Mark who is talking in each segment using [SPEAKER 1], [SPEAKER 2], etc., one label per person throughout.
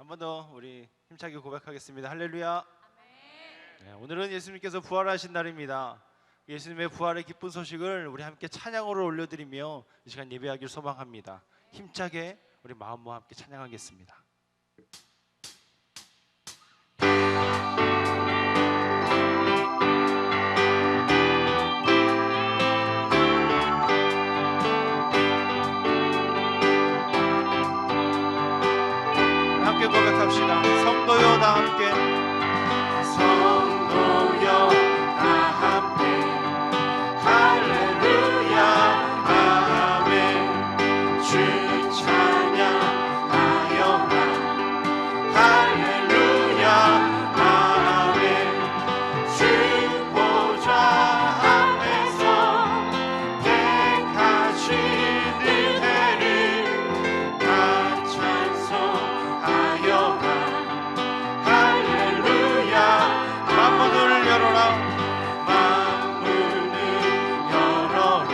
[SPEAKER 1] 한 번 더 우리 힘차게 고백하겠습니다. 할렐루야. 네, 오늘은 예수님께서 부활하신 날입니다. 예수님의 부활의 기쁜 소식을 우리 함께 찬양으로 올려드리며 이 시간 예배하기를 소망합니다. 힘차게 우리 마음과 함께 찬양하겠습니다. 함께 고백합시다. 성도여 다 함께, 성도여 다 함께, 할렐루야 아멘. 주 찬양하여라, 할렐루야 아멘. 주 보좌 앞에서 택하신 은혜를 다 찬송하여라, 할렐루야. 만문을 열어라, 만문을 열어라,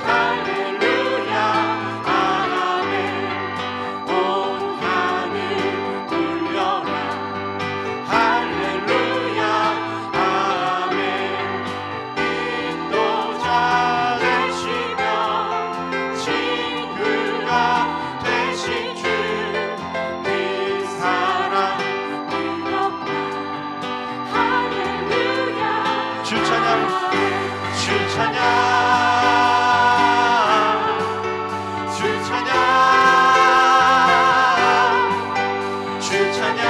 [SPEAKER 1] 할렐루야 아멘. 온 하늘 울려라, 할렐루야 아멘. 인도자 되시며 친구가 되신 주, 그 사랑 뜨겁다, 할렐루야. 주 찬양, 주 찬양, 주 찬양, 주 찬양.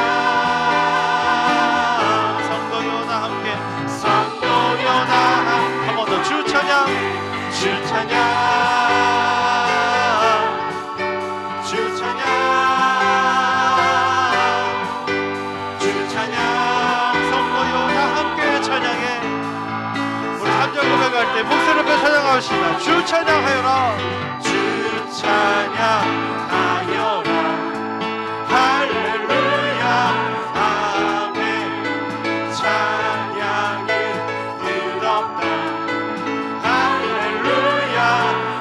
[SPEAKER 1] 성도여 다 함께, 성도여 다 함께. 한 번 더 주 찬양, 주 찬양, 주 찬양, 주 찬양. 성도여 다 함께 찬양해. 우리 3절 고백할 때 목소리를 높여 찬양합시다. 주 찬양하여라, 주 찬양하여라, 할렐루야 아멘. 찬양이 뜨겁다, 할렐루야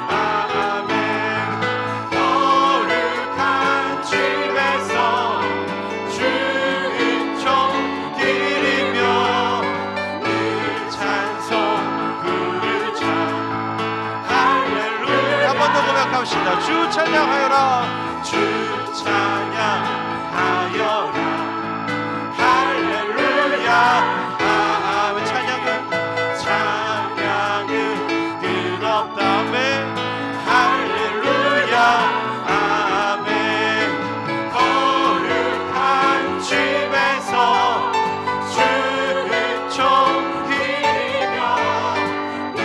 [SPEAKER 1] 아멘. 거룩한 집에서 주 은총 드리며 늘 찬송 부르자, 할렐루야. 한 번 더 고백합시다. 주 찬양하여라, 주 찬양하여라, 할렐루야 아멘. 찬양은 뜨겁다, 아멘. 할렐루야 아멘. 거룩한 집에서 주 은총 드리며 늘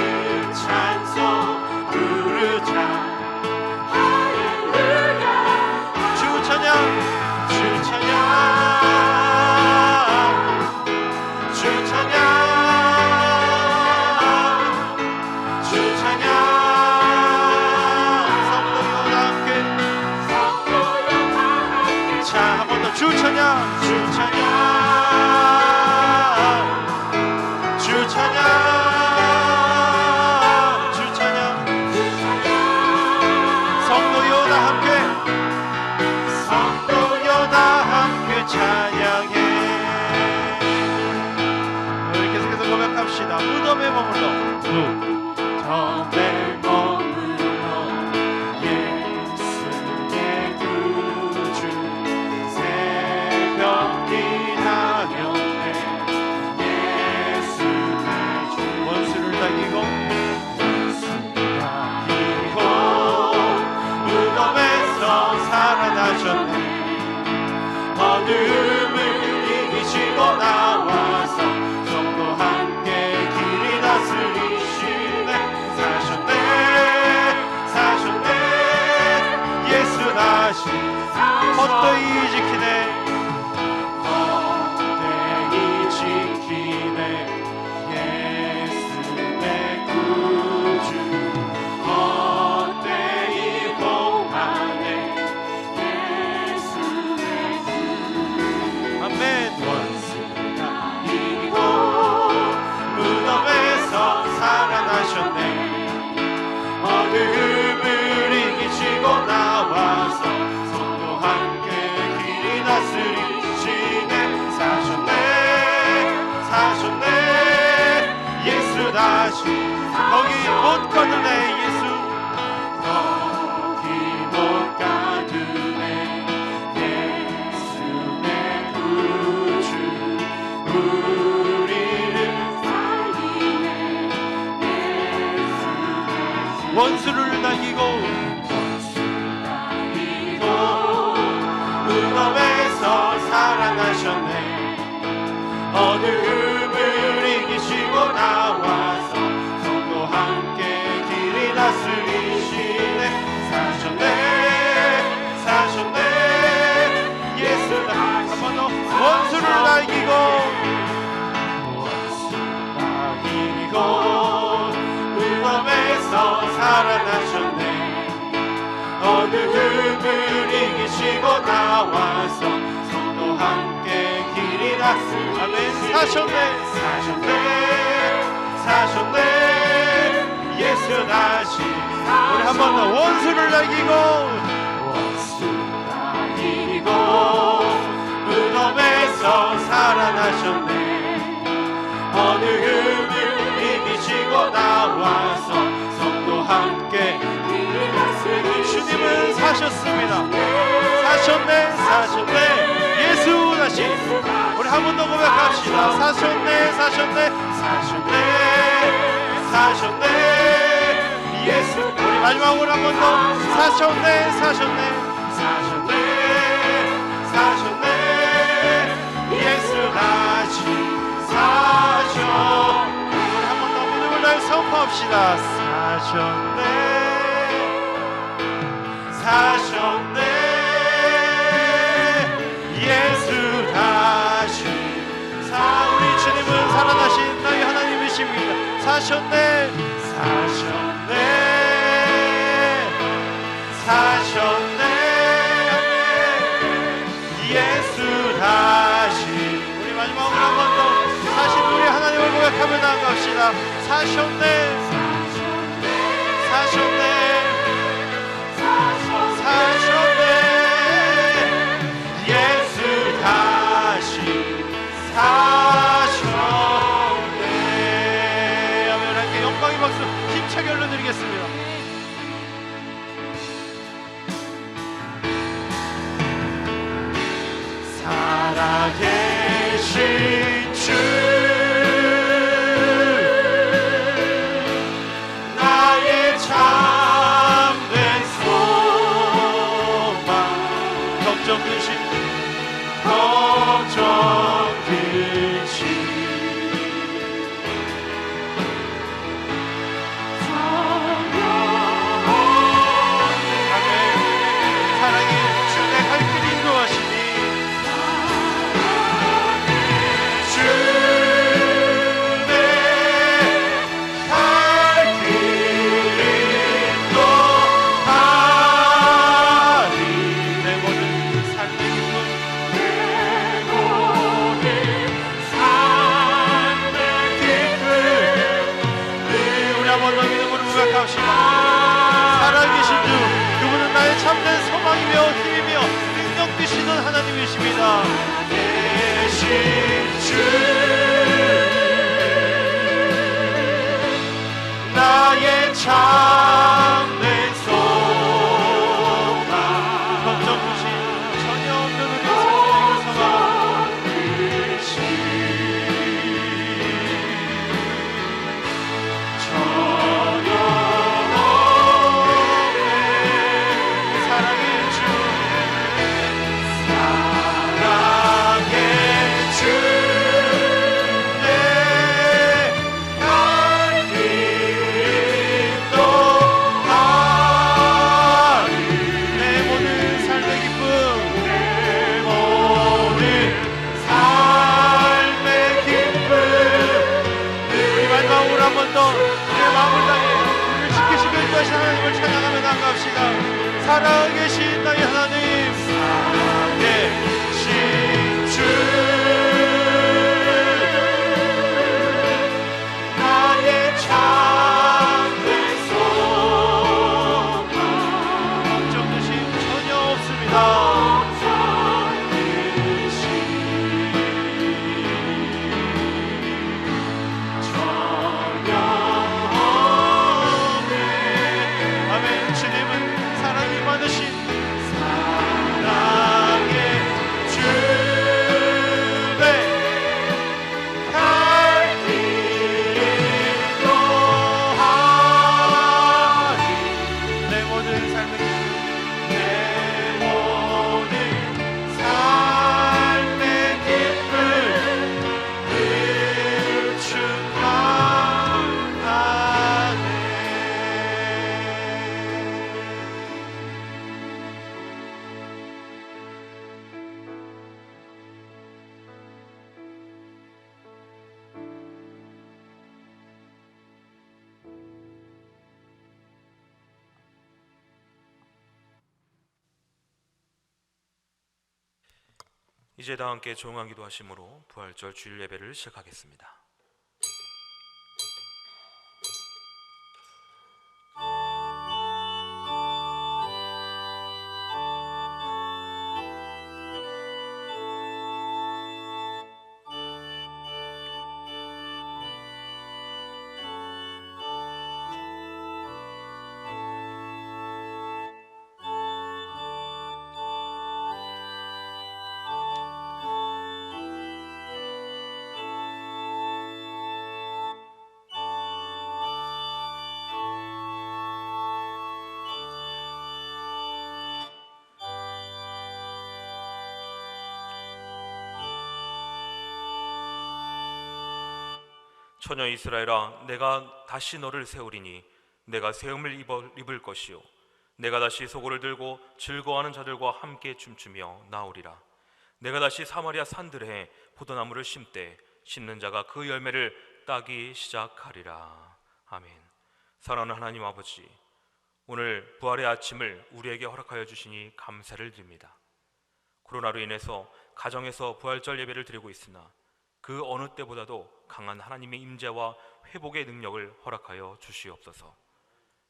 [SPEAKER 1] 찬송 부르자, 할렐루야. 주 찬양, 주 찬양, 주 찬양, 주 찬양. 성도여 다 함께, 성도여 다 함께. 자, 한 번 더 주 찬양, 주 찬양, 주 찬양, 주 찬양. 성도여 다 함께, 성도여 다 함께 찬양해. 우리 계속해서 고백합시다. 무덤에 머물러, 무덤에 머물러 예수의 구주, 새벽이 나면에 예수의 주. 원수를 당기고 무덤에서 살아나셨네. 어둠을 이기시고 나와서 성도 함께 길이 다스리시네. 사셨네, 사셨네. 예수 다시 헛되이 지키네, 헛되이 지키네. 예수의 구주 헛되이 보하네, 예수의 주. 아멘. 원수가 이기고 무덤에서 살아나셨네. 어둠을 이기시고 나와서 성도 함께 다시 거기 못 가두네 예수
[SPEAKER 2] 거기 못 가두네 예수 내 구주 우리를 살리네 예수
[SPEAKER 1] 원수를 날기고
[SPEAKER 2] 무덤에서 살아나셨네 어둠을 이기시고 나와서 성도 함께 길이 다스리시네 사셨네 사셨네 예수 한 번 더
[SPEAKER 1] 원수를 날기고
[SPEAKER 2] 이기고 무덤에서 살아나셨네 어둠을 이기시고 나와서 성도 함께 길이 다스리시네
[SPEAKER 1] 아멘 사셨네
[SPEAKER 2] 사셨네 사셨네 예수 다시
[SPEAKER 1] 우리 한 번 더 원수를 날기고
[SPEAKER 2] 원수가 이기고 무덤에서 살아나셨네 어둠을 이기시고 나와서 성도 함께 길이 다스리시네
[SPEAKER 1] 주님은 사셨습니다 사셨네 사셨네 예수 다시 우리 한 번 더 고백합시다 사셨네 사셨네
[SPEAKER 2] 사셨네 사셨네 예수
[SPEAKER 1] 우리 마지막으로 한 번 더 사셨네 사셨네
[SPEAKER 2] 사셨네 사셨네 예수 다시 사셨네
[SPEAKER 1] 우리 한 번 더 믿음을 다해 선포합시다 사셨네
[SPEAKER 2] 사셨네 예수 다시
[SPEAKER 1] 우리 주님은 살아나신 너희 하나님이십니다 사셨네
[SPEAKER 2] 사셨네 사셨네 예수 다시
[SPEAKER 1] 우리 마지막으로 한 번 더 사신 우리 하나님을 고백하며 나아갑시다 사셨네 사셨네
[SPEAKER 2] 사셨네 예수 다시 사셨네
[SPEAKER 1] 아멘 함께 영광의 박수 힘차게 올려드리겠습니다
[SPEAKER 2] 살아계신 주 나의 참된 소망
[SPEAKER 1] 걱정 근심
[SPEAKER 2] 걱정 근심
[SPEAKER 1] 아멘 사랑이 주내 갈 길이 인도하시니
[SPEAKER 2] 주내 갈 길이 인도하리
[SPEAKER 1] 내 모든 삶의 기쁨
[SPEAKER 2] 내 모든 삶의 기쁨
[SPEAKER 1] 우리 한 번 더 믿음으로 고백합시다 살아계신 주 그분은 나의 참된 소망이며 힘이며 능력 되시는 하나님이십니다
[SPEAKER 2] 계신 주 나의 참된 소망
[SPEAKER 1] 걱정 근심 전혀 없는 우리 삶의 소망 사랑의 주
[SPEAKER 2] 사랑의 주 내 갈 길 인도하리
[SPEAKER 1] 내 모든 삶의 기쁨
[SPEAKER 2] 내 모든 삶의 기쁨
[SPEAKER 1] 우리 마지막으로 한 번 더 내 마음을 다해 우리를 지키시고 인도하신 하나님을 찬양하며 나아갑시다 살아계신 나의 하나님
[SPEAKER 2] 계신 주 나의 참된 소망
[SPEAKER 1] 걱정 근심 전혀 없습니다
[SPEAKER 2] 전혀
[SPEAKER 3] 이제 다 함께 조용한 기도하심으로 부활절 주일 예배를 시작하겠습니다. 처녀 이스라엘아, 내가 다시 너를 세우리니 내가 세움을 입을 것이요 내가 다시 소고를 들고 즐거워하는 자들과 함께 춤추며 나오리라. 내가 다시 사마리아 산들에 포도나무를 심되 심는 자가 그 열매를 따기 시작하리라. 아멘. 사랑하는 하나님 아버지, 오늘 부활의 아침을 우리에게 허락하여 주시니 감사를 드립니다. 코로나로 인해서 가정에서 부활절 예배를 드리고 있으나 그 어느 때보다도 강한 하나님의 임재와 회복의 능력을 허락하여 주시옵소서.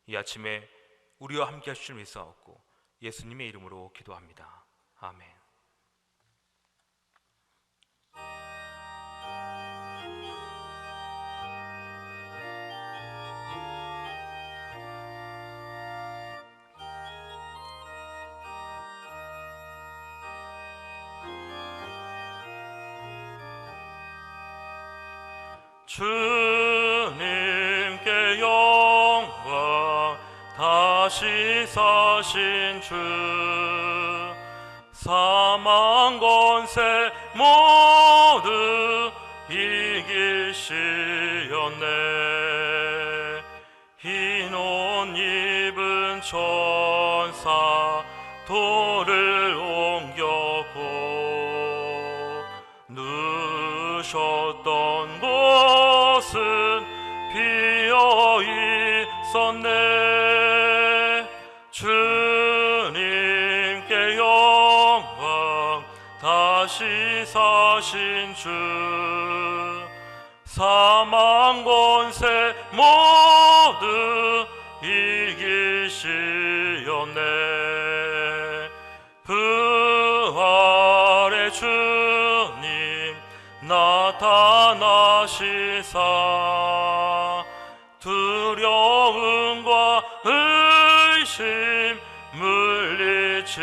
[SPEAKER 3] 이 아침에 우리와 함께 하실 줄 믿사옵고 예수님의 이름으로 기도합니다. 아멘. 주님께 영광, 다시 사신 주, 사망 권세 모두 이기시었네. 흰 옷 입은 천사 돌을 옮겼고 누우셨던 곳은 비어 있었네. 주님께 영광, 다시 사신 주, 사망 권세 모두 이기시었네. 부활의 주님 나타나시사 두려움과 의심 물리치셨네.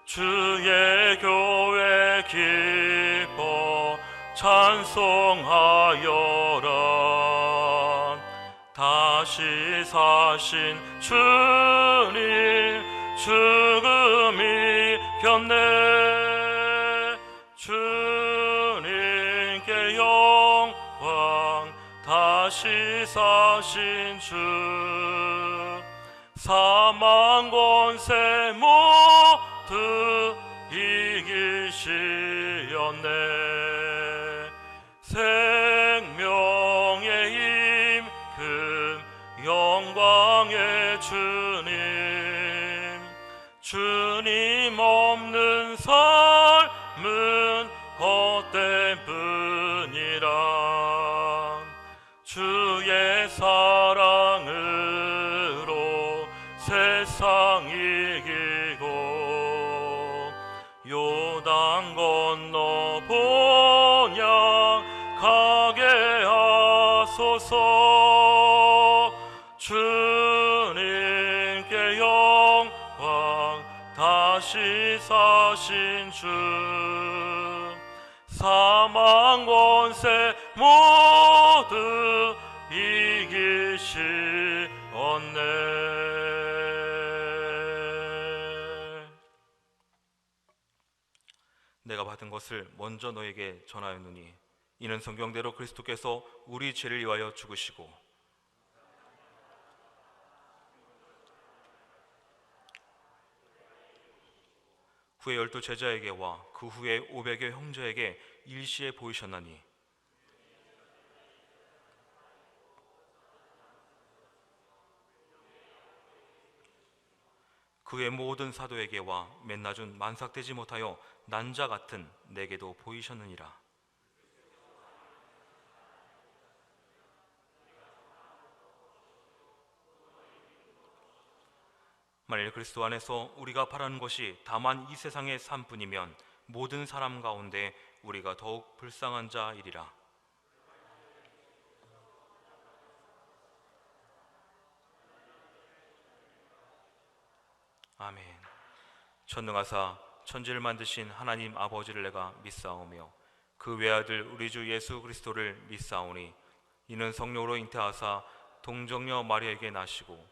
[SPEAKER 3] 주의 교회 기뻐 찬송하여라. 다시 사신 주님 죽음이 이겼네. 주님께 영광, 다시 사신 주, 사망 권세 모두 이기시었네. 생명의 임금 영광의 주님, 주님 없는 삶은 헛된 뿐이라. 주의 사랑으로 세상 이기고 요단 건너 본향 가게 하소서. 주님께 영광, 다시 사신 주, 사망 권세 모두 이기시었네. 내가 받은 것을 먼저 너에게 전하였노니 이는 성경대로 그리스도께서 우리 죄를 위하여 죽으시고 후에 12 제자에게와 그 후에 500여 형제에게 일시에 보이셨나니 그의 모든 사도에게와 맨나준 만삭되지 못하여 난자 같은 내게도 보이셨느니라. 만일 그리스도 안에서 우리가 바라는 것이 다만 이 세상의 삶뿐이면 모든 사람 가운데 우리가 더욱 불쌍한 자이리라. 아멘. 전능하사 천지를 만드신 하나님 아버지를 내가 믿사오며 그 외아들 우리 주 예수 그리스도를 믿사오니 이는 성령으로 잉태하사 동정녀 마리아에게 나시고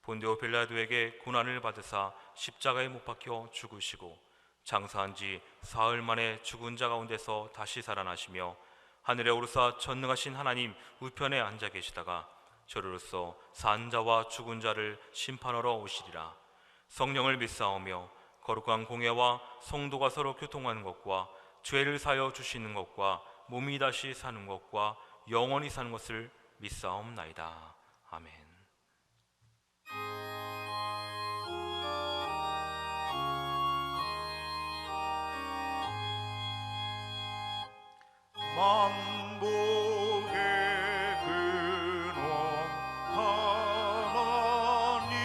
[SPEAKER 3] 본디오 빌라도에게 고난을 받으사 십자가에 못 박혀 죽으시고 장사한 지 사흘 만에 죽은 자 가운데서 다시 살아나시며 하늘에 오르사 전능하신 하나님 우편에 앉아 계시다가 저리로서 산 자와 죽은 자를 심판하러 오시리라. 성령을 믿사오며 거룩한 공예와 성도가 서로 교통하는 것과 죄를 사여 주시는 것과 몸이 다시 사는 것과 영원히 사는 것을 믿사옵나이다. 아멘.
[SPEAKER 2] 만복의 근원 하나님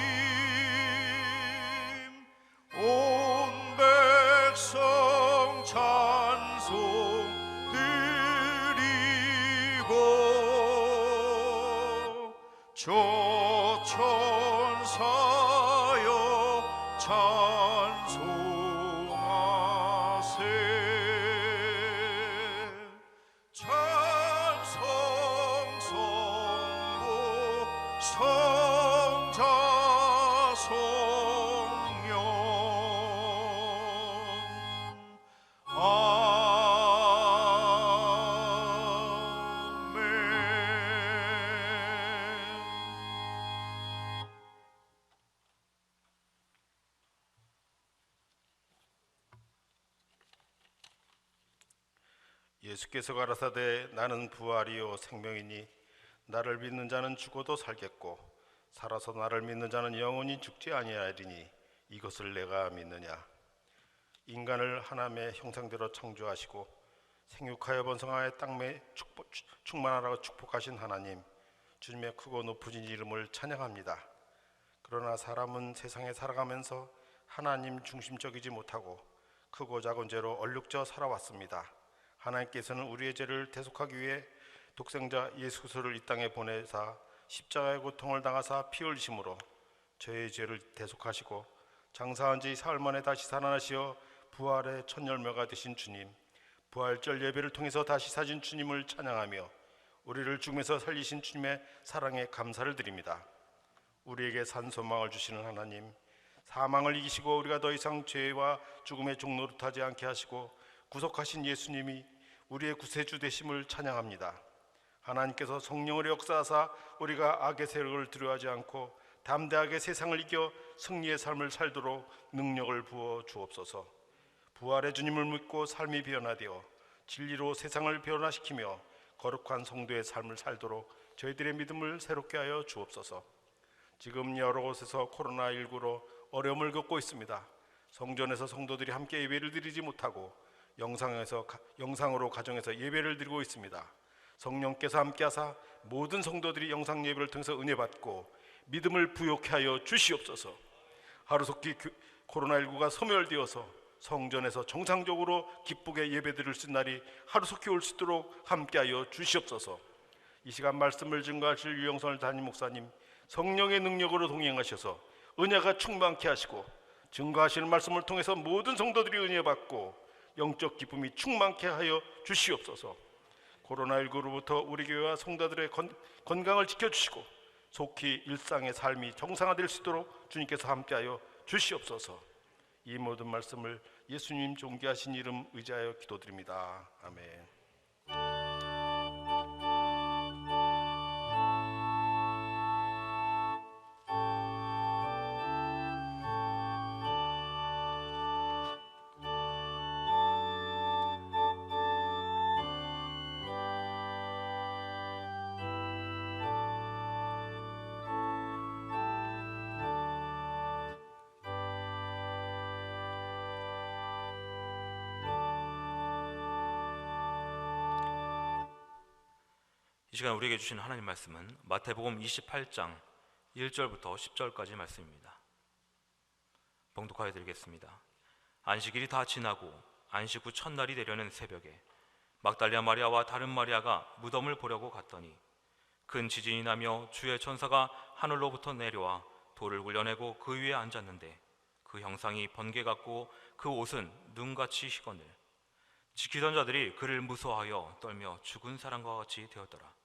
[SPEAKER 2] 온 백성 찬송 드리고 천사여 찬송하세 찬송 성부 성자 성령 아멘.
[SPEAKER 4] 예수께서 가라사대 나는 부활이요 생명이니 나를 믿는 자는 죽어도 살겠고 살아서 나를 믿는 자는 영원히 죽지 아니하리니 이것을 내가 믿느냐. 인간을 하나님의 형상대로 창조하시고 생육하여 번성하여 땅에 충만하라고 축복하신 하나님 주님의 크고 높으신 이름을 찬양합니다. 그러나 사람은 세상에 살아가면서 하나님 중심적이지 못하고 크고 작은 죄로 얼룩져 살아왔습니다. 하나님께서는 우리의 죄를 대속하기 위해 독생자 예수 그리스도를 이 땅에 보내사 십자가의 고통을 당하사 피 흘리심으로 저의 죄를 대속하시고 장사한 지 사흘 만에 다시 살아나시어 부활의 첫 열매가 되신 주님, 부활절 예배를 통해서 다시 사신 주님을 찬양하며 우리를 죽음에서 살리신 주님의 사랑에 감사를 드립니다. 우리에게 산 소망을 주시는 하나님, 사망을 이기시고 우리가 더 이상 죄와 죽음의 종노릇하지 않게 하시고 구속하신 예수님이 우리의 구세주 되심을 찬양합니다. 하나님께서 성령으로 역사하사 우리가 악의 세력을 두려워하지 않고 담대하게 세상을 이겨 승리의 삶을 살도록 능력을 부어 주옵소서. 부활의 주님을 믿고 삶이 변화되어 진리로 세상을 변화시키며 거룩한 성도의 삶을 살도록 저희들의 믿음을 새롭게 하여 주옵소서. 지금 여러 곳에서 코로나19로 어려움을 겪고 있습니다. 성전에서 성도들이 함께 예배를 드리지 못하고 영상으로 가정에서 예배를 드리고 있습니다. 성령께서 함께하사 모든 성도들이 영상 예배를 통해서 은혜 받고 믿음을 부욕케 하여 주시옵소서. 하루속히 코로나19가 소멸되어서 성전에서 정상적으로 기쁘게 예배드릴 수 있는 날이 하루속히 올 수 있도록 함께하여 주시옵소서. 이 시간 말씀을 증거하실 유영선 담임 목사님 성령의 능력으로 동행하셔서 은혜가 충만케 하시고 증거하시는 말씀을 통해서 모든 성도들이 은혜 받고 영적 기쁨이 충만케 하여 주시옵소서. 코로나19로부터 우리 교회와 성도들의 건강을 지켜주시고 속히 일상의 삶이 정상화될 수 있도록 주님께서 함께하여 주시옵소서. 이 모든 말씀을 예수님 존귀하신 이름 의지하여 기도드립니다. 아멘.
[SPEAKER 3] 시간 우리에게 주신 하나님 말씀은 마태복음 28장 1절부터 10절까지 말씀입니다. 봉독하여 드리겠습니다. 안식일이 다 지나고 안식 후 첫날이 되려는 새벽에 막달리아 마리아와 다른 마리아가 무덤을 보려고 갔더니 큰 지진이 나며 주의 천사가 하늘로부터 내려와 돌을 굴려내고 그 위에 앉았는데 그 형상이 번개 같고 그 옷은 눈같이 희거늘 지키던 자들이 그를 무서워하여 떨며 죽은 사람과 같이 되었더라.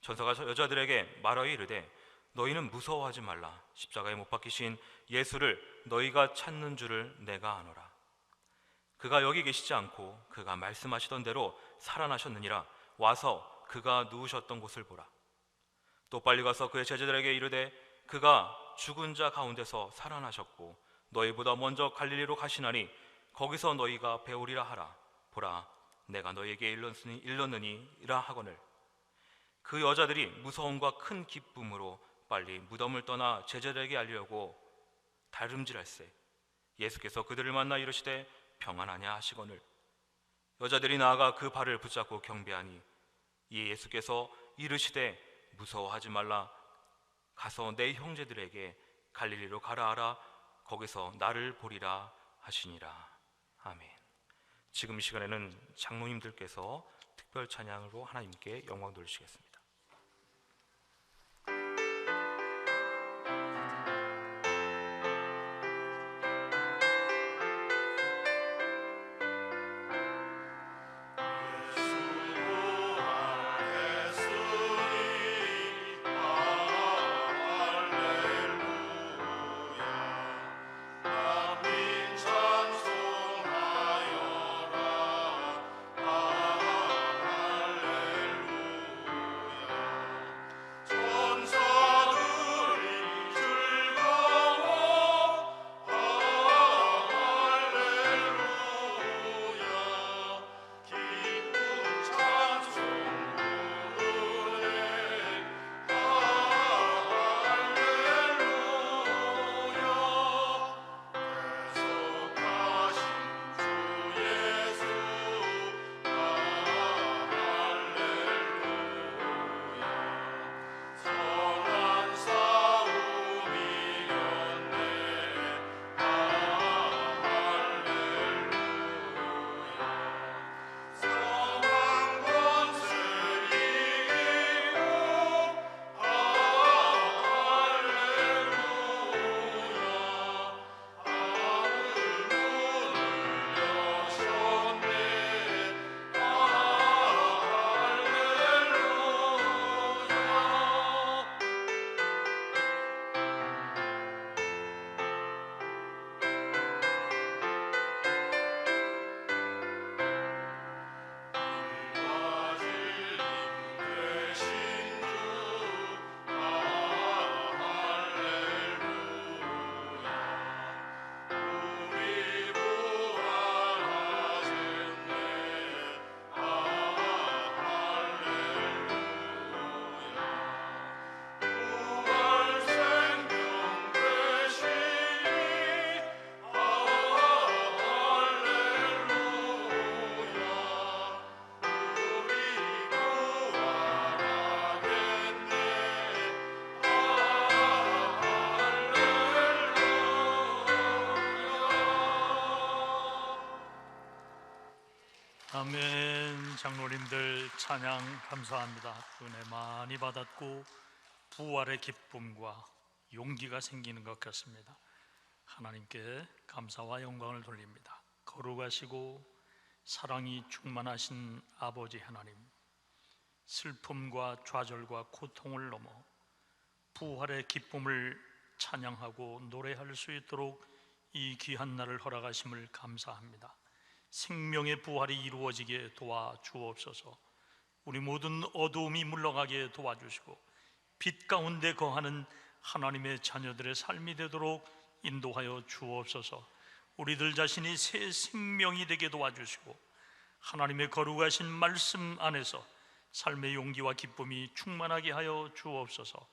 [SPEAKER 3] 천사가 여자들에게 말하여 이르되 너희는 무서워하지 말라. 십자가에 못 박히신 예수를 너희가 찾는 줄을 내가 아노라. 그가 여기 계시지 않고 그가 말씀하시던 대로 살아나셨느니라. 와서 그가 누우셨던 곳을 보라. 또 빨리 가서 그의 제자들에게 이르되 그가 죽은 자 가운데서 살아나셨고 너희보다 먼저 갈릴리로 가시나니 거기서 너희가 배우리라 하라. 보라, 내가 너희에게 일렀느니라 하거늘 그 여자들이 무서움과 큰 기쁨으로 빨리 무덤을 떠나 제자들에게 알리려고 달음질할세 예수께서 그들을 만나 이르시되 평안하냐 하시거늘 여자들이 나아가 그 발을 붙잡고 경배하니 이에 예수께서 이르시되 무서워하지 말라. 가서 내 형제들에게 갈릴리로 가라 하라. 거기서 나를 보리라 하시니라. 아멘. 지금 이 시간에는 장로님들께서 특별 찬양으로 하나님께 영광 돌리시겠습니다.
[SPEAKER 5] 아멘. 장로님들 찬양 감사합니다. 은혜 많이 받았고 부활의 기쁨과 용기가 생기는 것 같습니다. 하나님께 감사와 영광을 돌립니다. 거룩하시고 사랑이 충만하신 아버지 하나님, 슬픔과 좌절과 고통을 넘어 부활의 기쁨을 찬양하고 노래할 수 있도록 이 귀한 날을 허락하심을 감사합니다. 생명의 부활이 이루어지게 도와주옵소서. 우리 모든 어두움이 물러가게 도와주시고 빛 가운데 거하는 하나님의 자녀들의 삶이 되도록 인도하여 주옵소서. 우리들 자신이 새 생명이 되게 도와주시고 하나님의 거룩하신 말씀 안에서 삶의 용기와 기쁨이 충만하게 하여 주옵소서.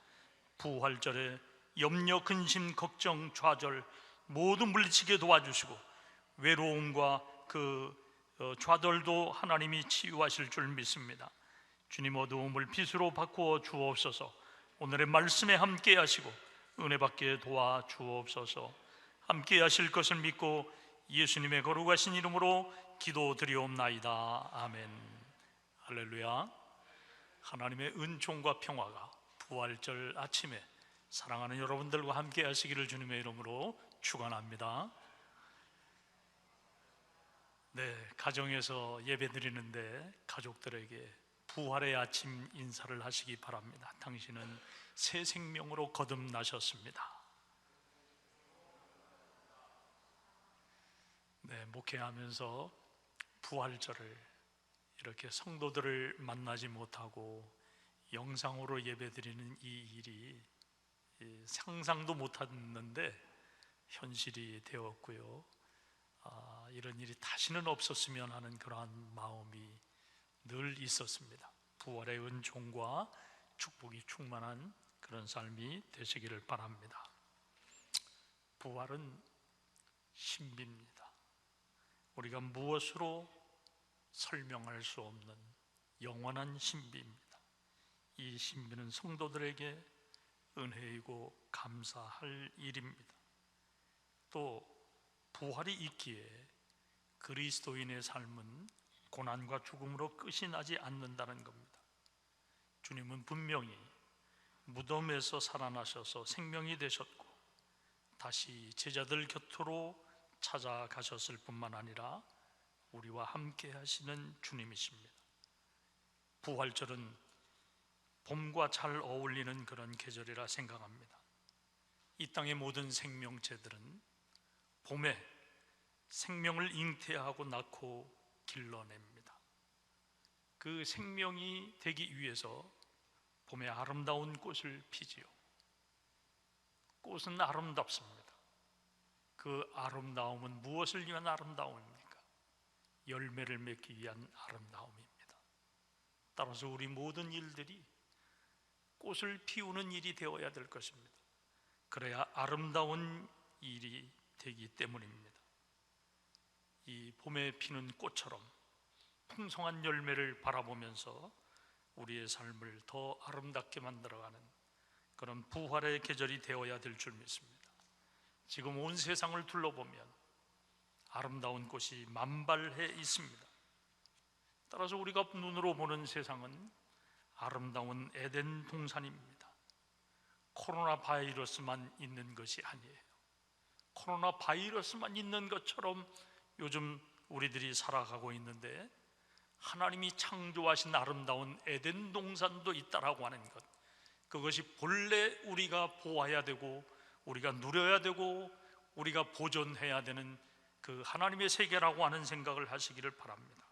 [SPEAKER 5] 부활절에 염려, 근심, 걱정, 좌절 모두 물리치게 도와주시고 외로움과 그 좌절도 하나님이 치유하실 줄 믿습니다. 주님 어두움을 빛으로 바꾸어 주옵소서. 오늘의 말씀에 함께 하시고 은혜 받게 도와 주옵소서. 함께 하실 것을 믿고 예수님의 거룩하신 이름으로 기도드리옵나이다. 아멘. 할렐루야. 하나님의 은총과 평화가 부활절 아침에 사랑하는 여러분들과 함께 하시기를 주님의 이름으로 축원합니다. 네, 가정에서 예배드리는데 가족들에게 부활의 아침 인사를 하시기 바랍니다. 당신은 새 생명으로 거듭나셨습니다. 네, 목회하면서 부활절을 이렇게 성도들을 만나지 못하고 영상으로 예배드리는 이 일이 상상도 못했는데 현실이 되었고요. 이런 일이 다시는 없었으면 하는 그러한 마음이 늘 있었습니다. 부활의 은총과 축복이 충만한 그런 삶이 되시기를 바랍니다. 부활은 신비입니다. 우리가 무엇으로 설명할 수 없는 영원한 신비입니다. 이 신비는 성도들에게 은혜이고 감사할 일입니다. 또 부활이 있기에 그리스도인의 삶은 고난과 죽음으로 끝이 나지 않는다는 겁니다. 주님은 분명히 무덤에서 살아나셔서 생명이 되셨고 다시 제자들 곁으로 찾아가셨을 뿐만 아니라 우리와 함께 하시는 주님이십니다. 부활절은 봄과 잘 어울리는 그런 계절이라 생각합니다. 이 땅의 모든 생명체들은 봄에 생명을 잉태하고 낳고 길러냅니다. 그 생명이 되기 위해서 봄에 아름다운 꽃을 피지요. 꽃은 아름답습니다. 그 아름다움은 무엇을 위한 아름다움입니까? 열매를 맺기 위한 아름다움입니다. 따라서 우리 모든 일들이 꽃을 피우는 일이 되어야 될 것입니다. 그래야 아름다운 일이 되기 때문입니다. 이 봄에 피는 꽃처럼 풍성한 열매를 바라보면서 우리의 삶을 더 아름답게 만들어가는 그런 부활의 계절이 되어야 될 줄 믿습니다. 지금 온 세상을 둘러보면 아름다운 꽃이 만발해 있습니다. 따라서 우리가 눈으로 보는 세상은 아름다운 에덴 동산입니다. 코로나 바이러스만 있는 것이 아니에요. 코로나 바이러스만 있는 것처럼 요즘 우리들이 살아가고 있는데 하나님이 창조하신 아름다운 에덴 동산도 있다라고 하는 것, 그것이 본래 우리가 보아야 되고 우리가 누려야 되고 우리가 보존해야 되는 그 하나님의 세계라고 하는 생각을 하시기를 바랍니다.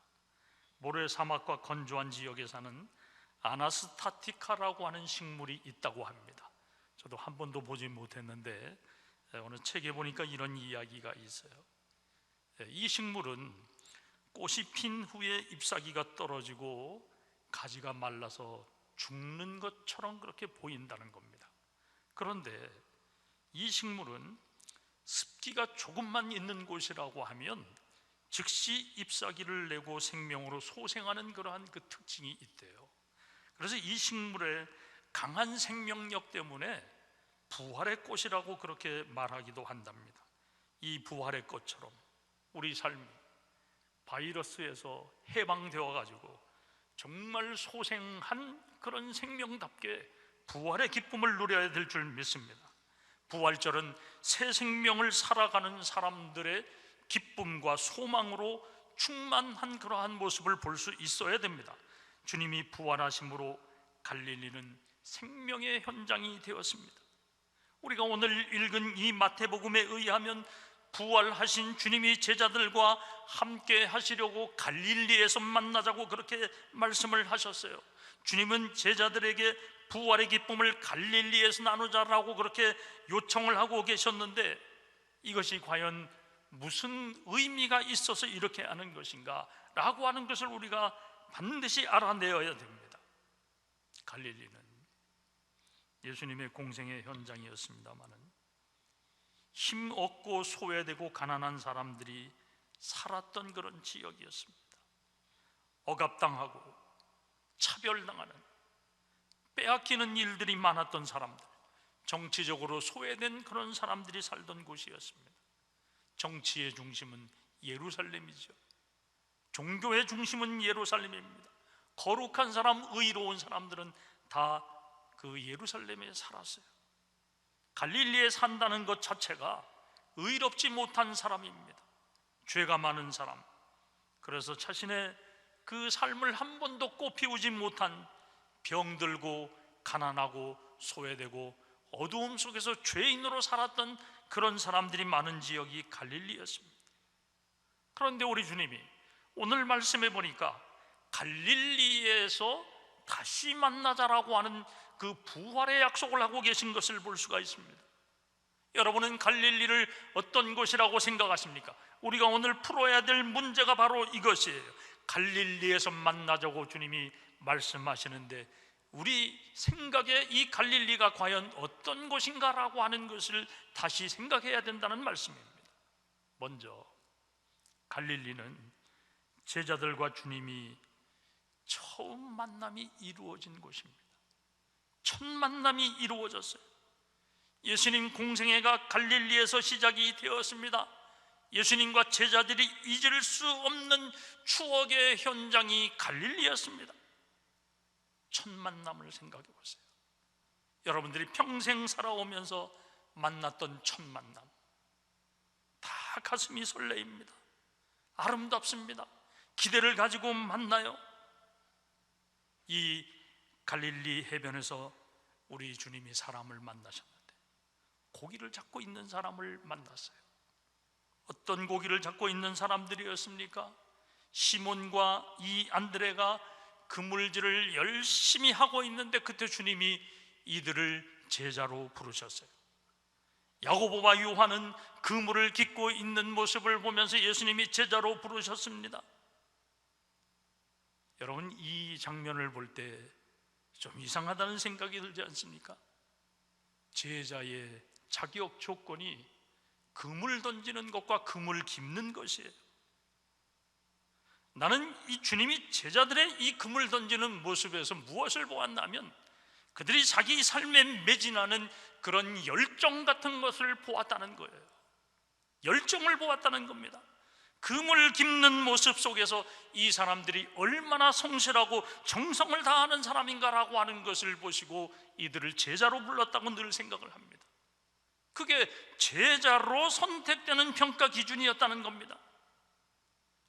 [SPEAKER 5] 모래사막과 건조한 지역에 사는 아나스타티카라고 하는 식물이 있다고 합니다. 저도 한 번도 보지 못했는데 어느 책에 보니까 이런 이야기가 있어요. 이 식물은 꽃이 핀 후에 잎사귀가 떨어지고 가지가 말라서 죽는 것처럼 그렇게 보인다는 겁니다. 그런데 이 식물은 습기가 조금만 있는 곳이라고 하면 즉시 잎사귀를 내고 생명으로 소생하는 그러한 그 특징이 있대요. 그래서 이 식물의 강한 생명력 때문에 부활의 꽃이라고 그렇게 말하기도 한답니다. 이 부활의 꽃처럼 우리 삶이 바이러스에서 해방되어 가지고 정말 소생한 그런 생명답게 부활의 기쁨을 누려야 될 줄 믿습니다. 부활절은 새 생명을 살아가는 사람들의 기쁨과 소망으로 충만한 그러한 모습을 볼 수 있어야 됩니다. 주님이 부활하심으로 갈릴리는 생명의 현장이 되었습니다. 우리가 오늘 읽은 이 마태복음에 의하면 부활하신 주님이 제자들과 함께 하시려고 갈릴리에서 만나자고 그렇게 말씀을 하셨어요. 주님은 제자들에게 부활의 기쁨을 갈릴리에서 나누자라고 그렇게 요청을 하고 계셨는데 이것이 과연 무슨 의미가 있어서 이렇게 하는 것인가 라고 하는 것을 우리가 반드시 알아내어야 됩니다. 갈릴리는 예수님의 공생의 현장이었습니다마는 힘 없고 소외되고 가난한 사람들이 살았던 그런 지역이었습니다. 억압당하고 차별당하는, 빼앗기는 일들이 많았던 사람들, 정치적으로 소외된 그런 사람들이 살던 곳이었습니다. 정치의 중심은 예루살렘이죠. 종교의 중심은 예루살렘입니다. 거룩한 사람, 의로운 사람들은 다 그 예루살렘에 살았어요. 갈릴리에 산다는 것 자체가 의롭지 못한 사람입니다. 죄가 많은 사람, 그래서 자신의 그 삶을 한 번도 꽃피우지 못한 병들고 가난하고 소외되고 어두움 속에서 죄인으로 살았던 그런 사람들이 많은 지역이 갈릴리였습니다. 그런데 우리 주님이 오늘 말씀해 보니까 갈릴리에서 다시 만나자라고 하는 그 부활의 약속을 하고 계신 것을 볼 수가 있습니다. 여러분은 갈릴리를 어떤 곳이라고 생각하십니까? 우리가 오늘 풀어야 될 문제가 바로 이것이에요. 갈릴리에서 만나자고 주님이 말씀하시는데 우리 생각에 이 갈릴리가 과연 어떤 곳인가라고 하는 것을 다시 생각해야 된다는 말씀입니다. 먼저 갈릴리는 제자들과 주님이 처음 만남이 이루어진 곳입니다. 첫 만남이 이루어졌어요. 예수님 공생애가 갈릴리에서 시작이 되었습니다. 예수님과 제자들이 잊을 수 없는 추억의 현장이 갈릴리였습니다. 첫 만남을 생각해 보세요. 여러분들이 평생 살아오면서 만났던 첫 만남, 다 가슴이 설레입니다. 아름답습니다. 기대를 가지고 만나요. 이 갈릴리 해변에서 우리 주님이 사람을 만나셨는데 고기를 잡고 있는 사람을 만났어요. 어떤 고기를 잡고 있는 사람들이었습니까? 시몬과 이 안드레가 그물질을 열심히 하고 있는데 그때 주님이 이들을 제자로 부르셨어요. 야고보와 요한은 그물을 깃고 있는 모습을 보면서 예수님이 제자로 부르셨습니다. 여러분, 이 장면을 볼 때 좀 이상하다는 생각이 들지 않습니까? 제자의 자격 조건이 그물 던지는 것과 그물 깁는 것이에요. 나는 이 주님이 제자들의 이 그물 던지는 모습에서 무엇을 보았냐면 그들이 자기 삶에 매진하는 그런 열정 같은 것을 보았다는 거예요. 열정을 보았다는 겁니다. 그물 깁는 모습 속에서 이 사람들이 얼마나 성실하고 정성을 다하는 사람인가라고 하는 것을 보시고 이들을 제자로 불렀다고 늘 생각을 합니다. 그게 제자로 선택되는 평가 기준이었다는 겁니다.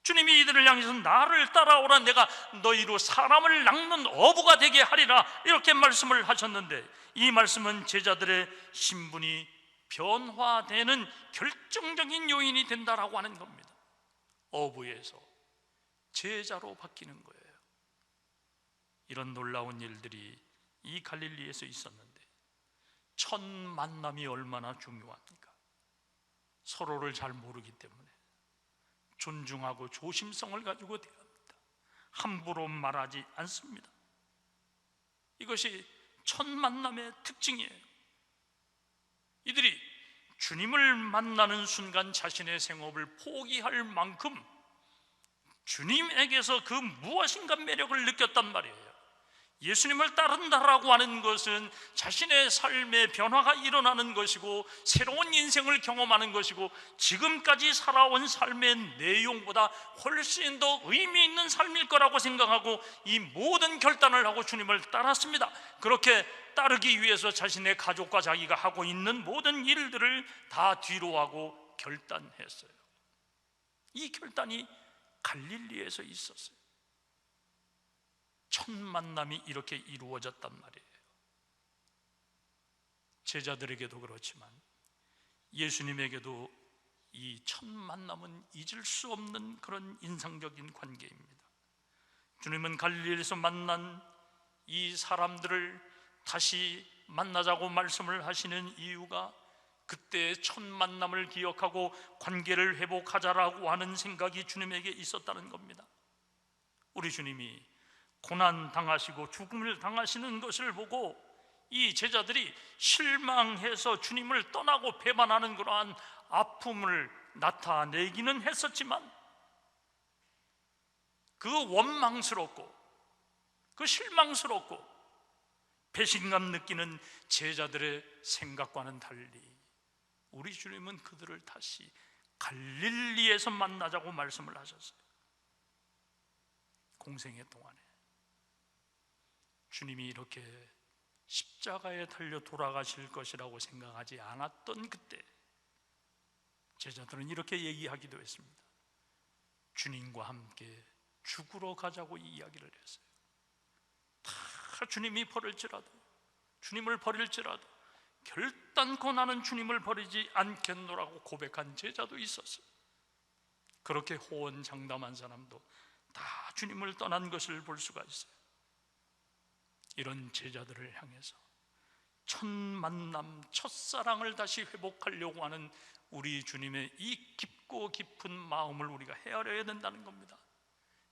[SPEAKER 5] 주님이 이들을 향해서 나를 따라오라, 내가 너희로 사람을 낚는 어부가 되게 하리라, 이렇게 말씀을 하셨는데 이 말씀은 제자들의 신분이 변화되는 결정적인 요인이 된다라고 하는 겁니다. 어부에서 제자로 바뀌는 거예요. 이런 놀라운 일들이 이 갈릴리에서 있었는데 첫 만남이 얼마나 중요합니까? 서로를 잘 모르기 때문에 존중하고 조심성을 가지고 대합니다. 함부로 말하지 않습니다. 이것이 첫 만남의 특징이에요. 이들이 주님을 만나는 순간 자신의 생업을 포기할 만큼 주님에게서 그 무엇인가 매력을 느꼈단 말이에요. 예수님을 따른다라고 하는 것은 자신의 삶의 변화가 일어나는 것이고 새로운 인생을 경험하는 것이고 지금까지 살아온 삶의 내용보다 훨씬 더 의미 있는 삶일 거라고 생각하고 이 모든 결단을 하고 주님을 따랐습니다. 그렇게 따르기 위해서 자신의 가족과 자기가 하고 있는 모든 일들을 다 뒤로하고 결단했어요. 이 결단이 갈릴리에서 있었어요. 첫 만남이 이렇게 이루어졌단 말이에요. 제자들에게도 그렇지만 예수님에게도 이 첫 만남은 잊을 수 없는 그런 인상적인 관계입니다. 주님은 갈릴리에서 만난 이 사람들을 다시 만나자고 말씀을 하시는 이유가 그때의 첫 만남을 기억하고 관계를 회복하자라고 하는 생각이 주님에게 있었다는 겁니다. 우리 주님이 고난 당하시고 죽음을 당하시는 것을 보고 이 제자들이 실망해서 주님을 떠나고 배반하는 그러한 아픔을 나타내기는 했었지만 그 원망스럽고 그 실망스럽고 배신감 느끼는 제자들의 생각과는 달리 우리 주님은 그들을 다시 갈릴리에서 만나자고 말씀을 하셨어요. 공생의 동안에 주님이 이렇게 십자가에 달려 돌아가실 것이라고 생각하지 않았던 그때 제자들은 이렇게 얘기하기도 했습니다. 주님과 함께 죽으러 가자고 이야기를 했어요. 다 주님이 버릴지라도, 주님을 버릴지라도 결단코 나는 주님을 버리지 않겠노라고 고백한 제자도 있었어요. 그렇게 호언장담한 사람도 다 주님을 떠난 것을 볼 수가 있어요. 이런 제자들을 향해서 첫 만남, 첫사랑을 다시 회복하려고 하는 우리 주님의 이 깊고 깊은 마음을 우리가 헤아려야 된다는 겁니다.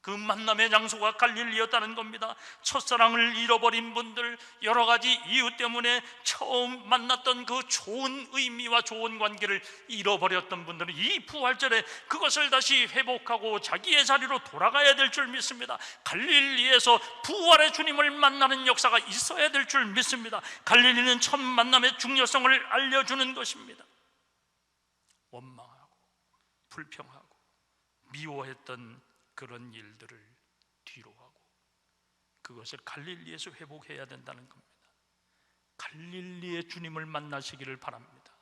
[SPEAKER 5] 그 만남의 장소가 갈릴리였다는 겁니다. 첫사랑을 잃어버린 분들, 여러 가지 이유 때문에 처음 만났던 그 좋은 의미와 좋은 관계를 잃어버렸던 분들은 이 부활절에 그것을 다시 회복하고 자기의 자리로 돌아가야 될 줄 믿습니다. 갈릴리에서 부활의 주님을 만나는 역사가 있어야 될 줄 믿습니다. 갈릴리는 첫 만남의 중요성을 알려주는 것입니다. 원망하고 불평하고 미워했던 그런 일들을 뒤로 하고 그것을 갈릴리에서 회복해야 된다는 겁니다. 갈릴리의 주님을 만나시기를 바랍니다.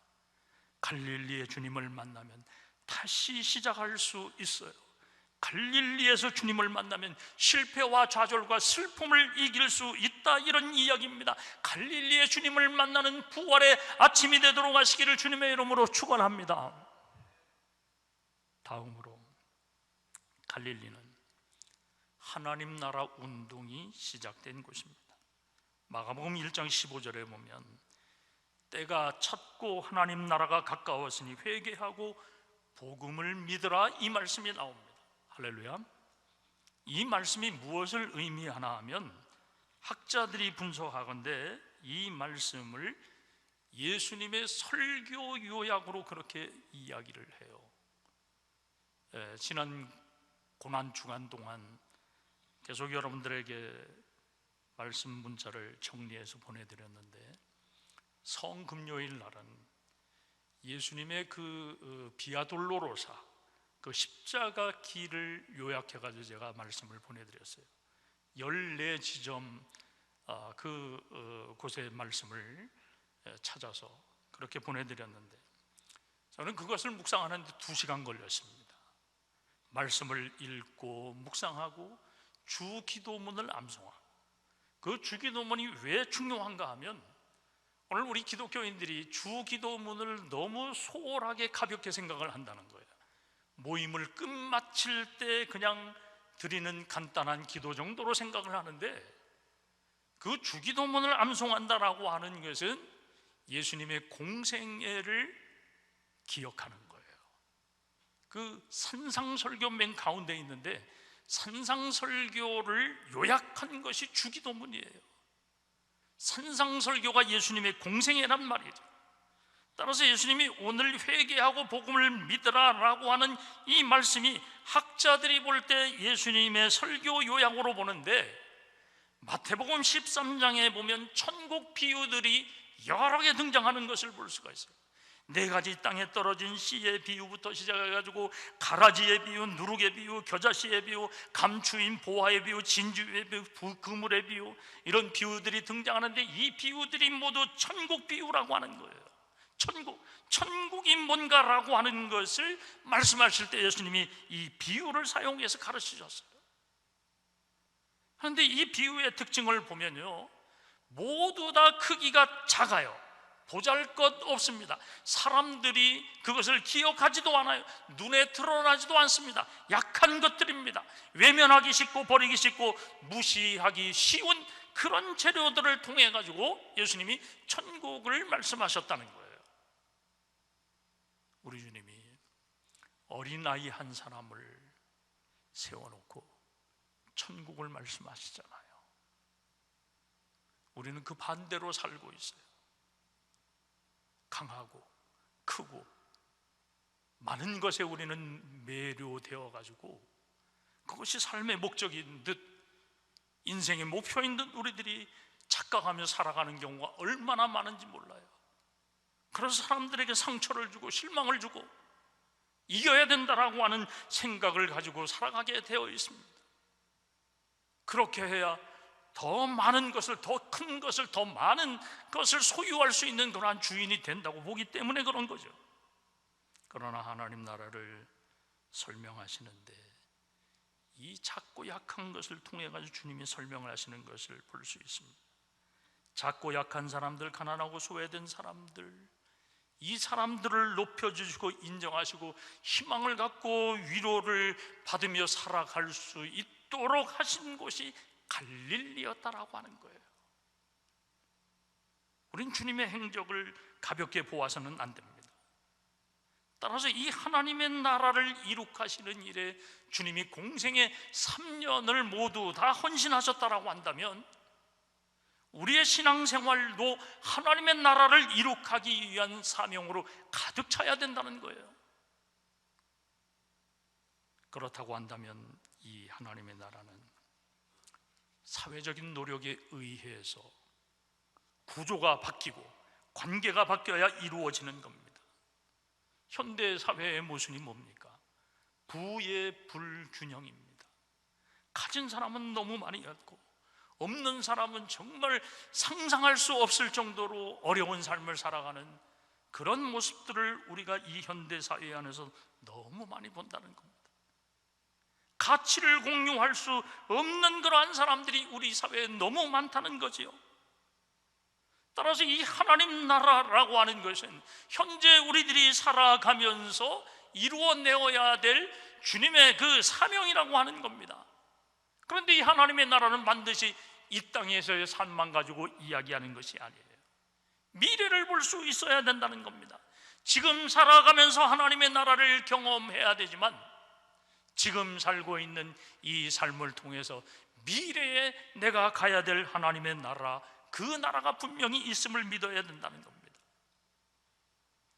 [SPEAKER 5] 갈릴리의 주님을 만나면 다시 시작할 수 있어요. 갈릴리에서 주님을 만나면 실패와 좌절과 슬픔을 이길 수 있다, 이런 이야기입니다. 갈릴리의 주님을 만나는 부활의 아침이 되도록 하시기를 주님의 이름으로 축원합니다. 다음으로 갈릴리는 하나님 나라 운동이 시작된 곳입니다. 마가복음 1장 15절에 보면 때가 찼고 하나님 나라가 가까웠으니 회개하고 복음을 믿으라, 이 말씀이 나옵니다. 할렐루야. 이 말씀이 무엇을 의미하나 하면 학자들이 분석하건대 이 말씀을 예수님의 설교 요약으로 그렇게 이야기를 해요. 지난 고난주간 동안 계속 여러분들에게 말씀 문자를 정리해서 보내드렸는데, 성금요일 날은 예수님의 그 비아돌로로사, 그 십자가 길을 요약해가지고 제가 말씀을 보내드렸어요. 14지점 곳의 말씀을 찾아서 그렇게 보내드렸는데, 저는 그것을 묵상하는데 2시간 걸렸습니다. 말씀을 읽고 묵상하고 주 기도문을 암송하고, 그 주 기도문이 왜 중요한가 하면 오늘 우리 기독교인들이 주 기도문을 너무 소홀하게 가볍게 생각을 한다는 거예요. 모임을 끝마칠 때 그냥 드리는 간단한 기도 정도로 생각을 하는데, 그 주 기도문을 암송한다라고 하는 것은 예수님의 공생애를 기억하는 거예요. 그 산상설교 맨 가운데 있는데 산상설교를 요약한 것이 주기도문이에요. 산상설교가 예수님의 공생애란 말이죠. 따라서 예수님이 오늘 회개하고 복음을 믿으라라고 하는 이 말씀이 학자들이 볼 때 예수님의 설교 요약으로 보는데, 마태복음 13장에 보면 천국 비유들이 여러 개 등장하는 것을 볼 수가 있어요. 4가지 땅에 떨어진 씨의 비유부터 시작해가지고 가라지의 비유, 누룩의 비유, 겨자씨의 비유, 감추인 보화의 비유, 진주의 비유, 그물의 비유, 이런 비유들이 등장하는데 이 비유들이 모두 천국 비유라고 하는 거예요. 천국이 뭔가라고 하는 것을 말씀하실 때 예수님이 이 비유를 사용해서 가르치셨어요. 그런데 이 비유의 특징을 보면요, 모두 다 크기가 작아요. 보잘것없습니다. 사람들이 그것을 기억하지도 않아요. 눈에 드러나지도 않습니다. 약한 것들입니다. 외면하기 쉽고 버리기 쉽고 무시하기 쉬운 그런 재료들을 통해 가지고 예수님이 천국을 말씀하셨다는 거예요. 우리 주님이 어린아이 한 사람을 세워놓고 천국을 말씀하시잖아요. 우리는 그 반대로 살고 있어요. 강하고 크고 많은 것에 우리는 매료되어 가지고 그것이 삶의 목적인 듯 인생의 목표 있는 우리들이 착각하며 살아가는 경우가 얼마나 많은지 몰라요. 그래서 사람들에게 상처를 주고 실망을 주고 이겨야 된다라고 하는 생각을 가지고 살아가게 되어 있습니다. 그렇게 해야 더 많은 것을, 더 큰 것을, 더 많은 것을 소유할 수 있는 그러한 주인이 된다고 보기 때문에 그런 거죠. 그러나 하나님 나라를 설명하시는데 이 작고 약한 것을 통해 가지고 주님이 설명을 하시는 것을 볼 수 있습니다. 작고 약한 사람들, 가난하고 소외된 사람들, 이 사람들을 높여주시고 인정하시고 희망을 갖고 위로를 받으며 살아갈 수 있도록 하신 곳이 갈릴리였다라고 하는 거예요. 우린 주님의 행적을 가볍게 보아서는 안 됩니다. 따라서 이 하나님의 나라를 이룩하시는 일에 주님이 공생의 3년을 모두 다 헌신하셨다라고 한다면 우리의 신앙생활도 하나님의 나라를 이룩하기 위한 사명으로 가득 차야 된다는 거예요. 그렇다고 한다면 이 하나님의 나라는 사회적인 노력에 의해서 구조가 바뀌고 관계가 바뀌어야 이루어지는 겁니다. 현대 사회의 모순이 뭡니까? 부의 불균형입니다. 가진 사람은 너무 많이 갖고 없는 사람은 정말 상상할 수 없을 정도로 어려운 삶을 살아가는 그런 모습들을 우리가 이 현대 사회 안에서 너무 많이 본다는 겁니다. 가치를 공유할 수 없는 그러한 사람들이 우리 사회에 너무 많다는 거지요. 따라서 이 하나님 나라라고 하는 것은 현재 우리들이 살아가면서 이루어내어야 될 주님의 그 사명이라고 하는 겁니다. 그런데 이 하나님의 나라는 반드시 이 땅에서의 삶만 가지고 이야기하는 것이 아니에요. 미래를 볼 수 있어야 된다는 겁니다. 지금 살아가면서 하나님의 나라를 경험해야 되지만 지금 살고 있는 이 삶을 통해서 미래에 내가 가야 될 하나님의 나라, 그 나라가 분명히 있음을 믿어야 된다는 겁니다.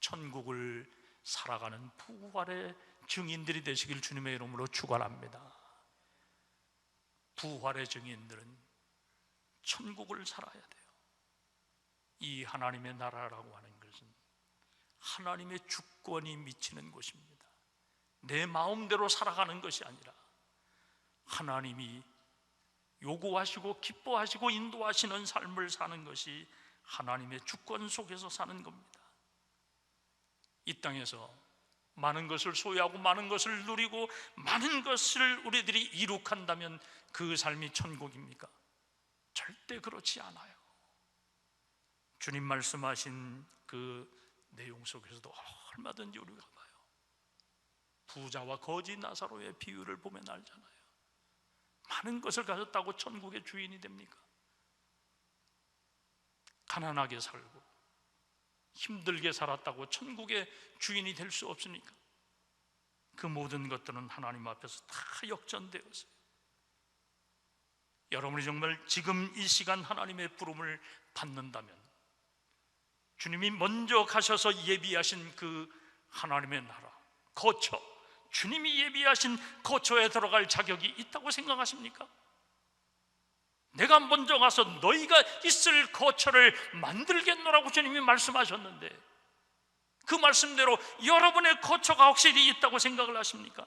[SPEAKER 5] 천국을 살아가는 부활의 증인들이 되시길 주님의 이름으로 축원합니다. 부활의 증인들은 천국을 살아야 돼요. 이 하나님의 나라라고 하는 것은 하나님의 주권이 미치는 곳입니다. 내 마음대로 살아가는 것이 아니라 하나님이 요구하시고 기뻐하시고 인도하시는 삶을 사는 것이 하나님의 주권 속에서 사는 겁니다. 이 땅에서 많은 것을 소유하고 많은 것을 누리고 많은 것을 우리들이 이룩한다면 그 삶이 천국입니까? 절대 그렇지 않아요. 주님 말씀하신 그 내용 속에서도 얼마든지 우리가 봐요. 부자와 거지 나사로의 비유를 보면 알잖아요. 많은 것을 가졌다고 천국의 주인이 됩니까? 가난하게 살고 힘들게 살았다고 천국의 주인이 될 수 없으니까 그 모든 것들은 하나님 앞에서 다 역전되었어요. 여러분이 정말 지금 이 시간 하나님의 부름을 받는다면 주님이 먼저 가셔서 예비하신 그 하나님의 나라, 거처, 주님이 예비하신 거처에 들어갈 자격이 있다고 생각하십니까? 내가 먼저 가서 너희가 있을 거처를 만들겠노라고 주님이 말씀하셨는데 그 말씀대로 여러분의 거처가 확실히 있다고 생각을 하십니까?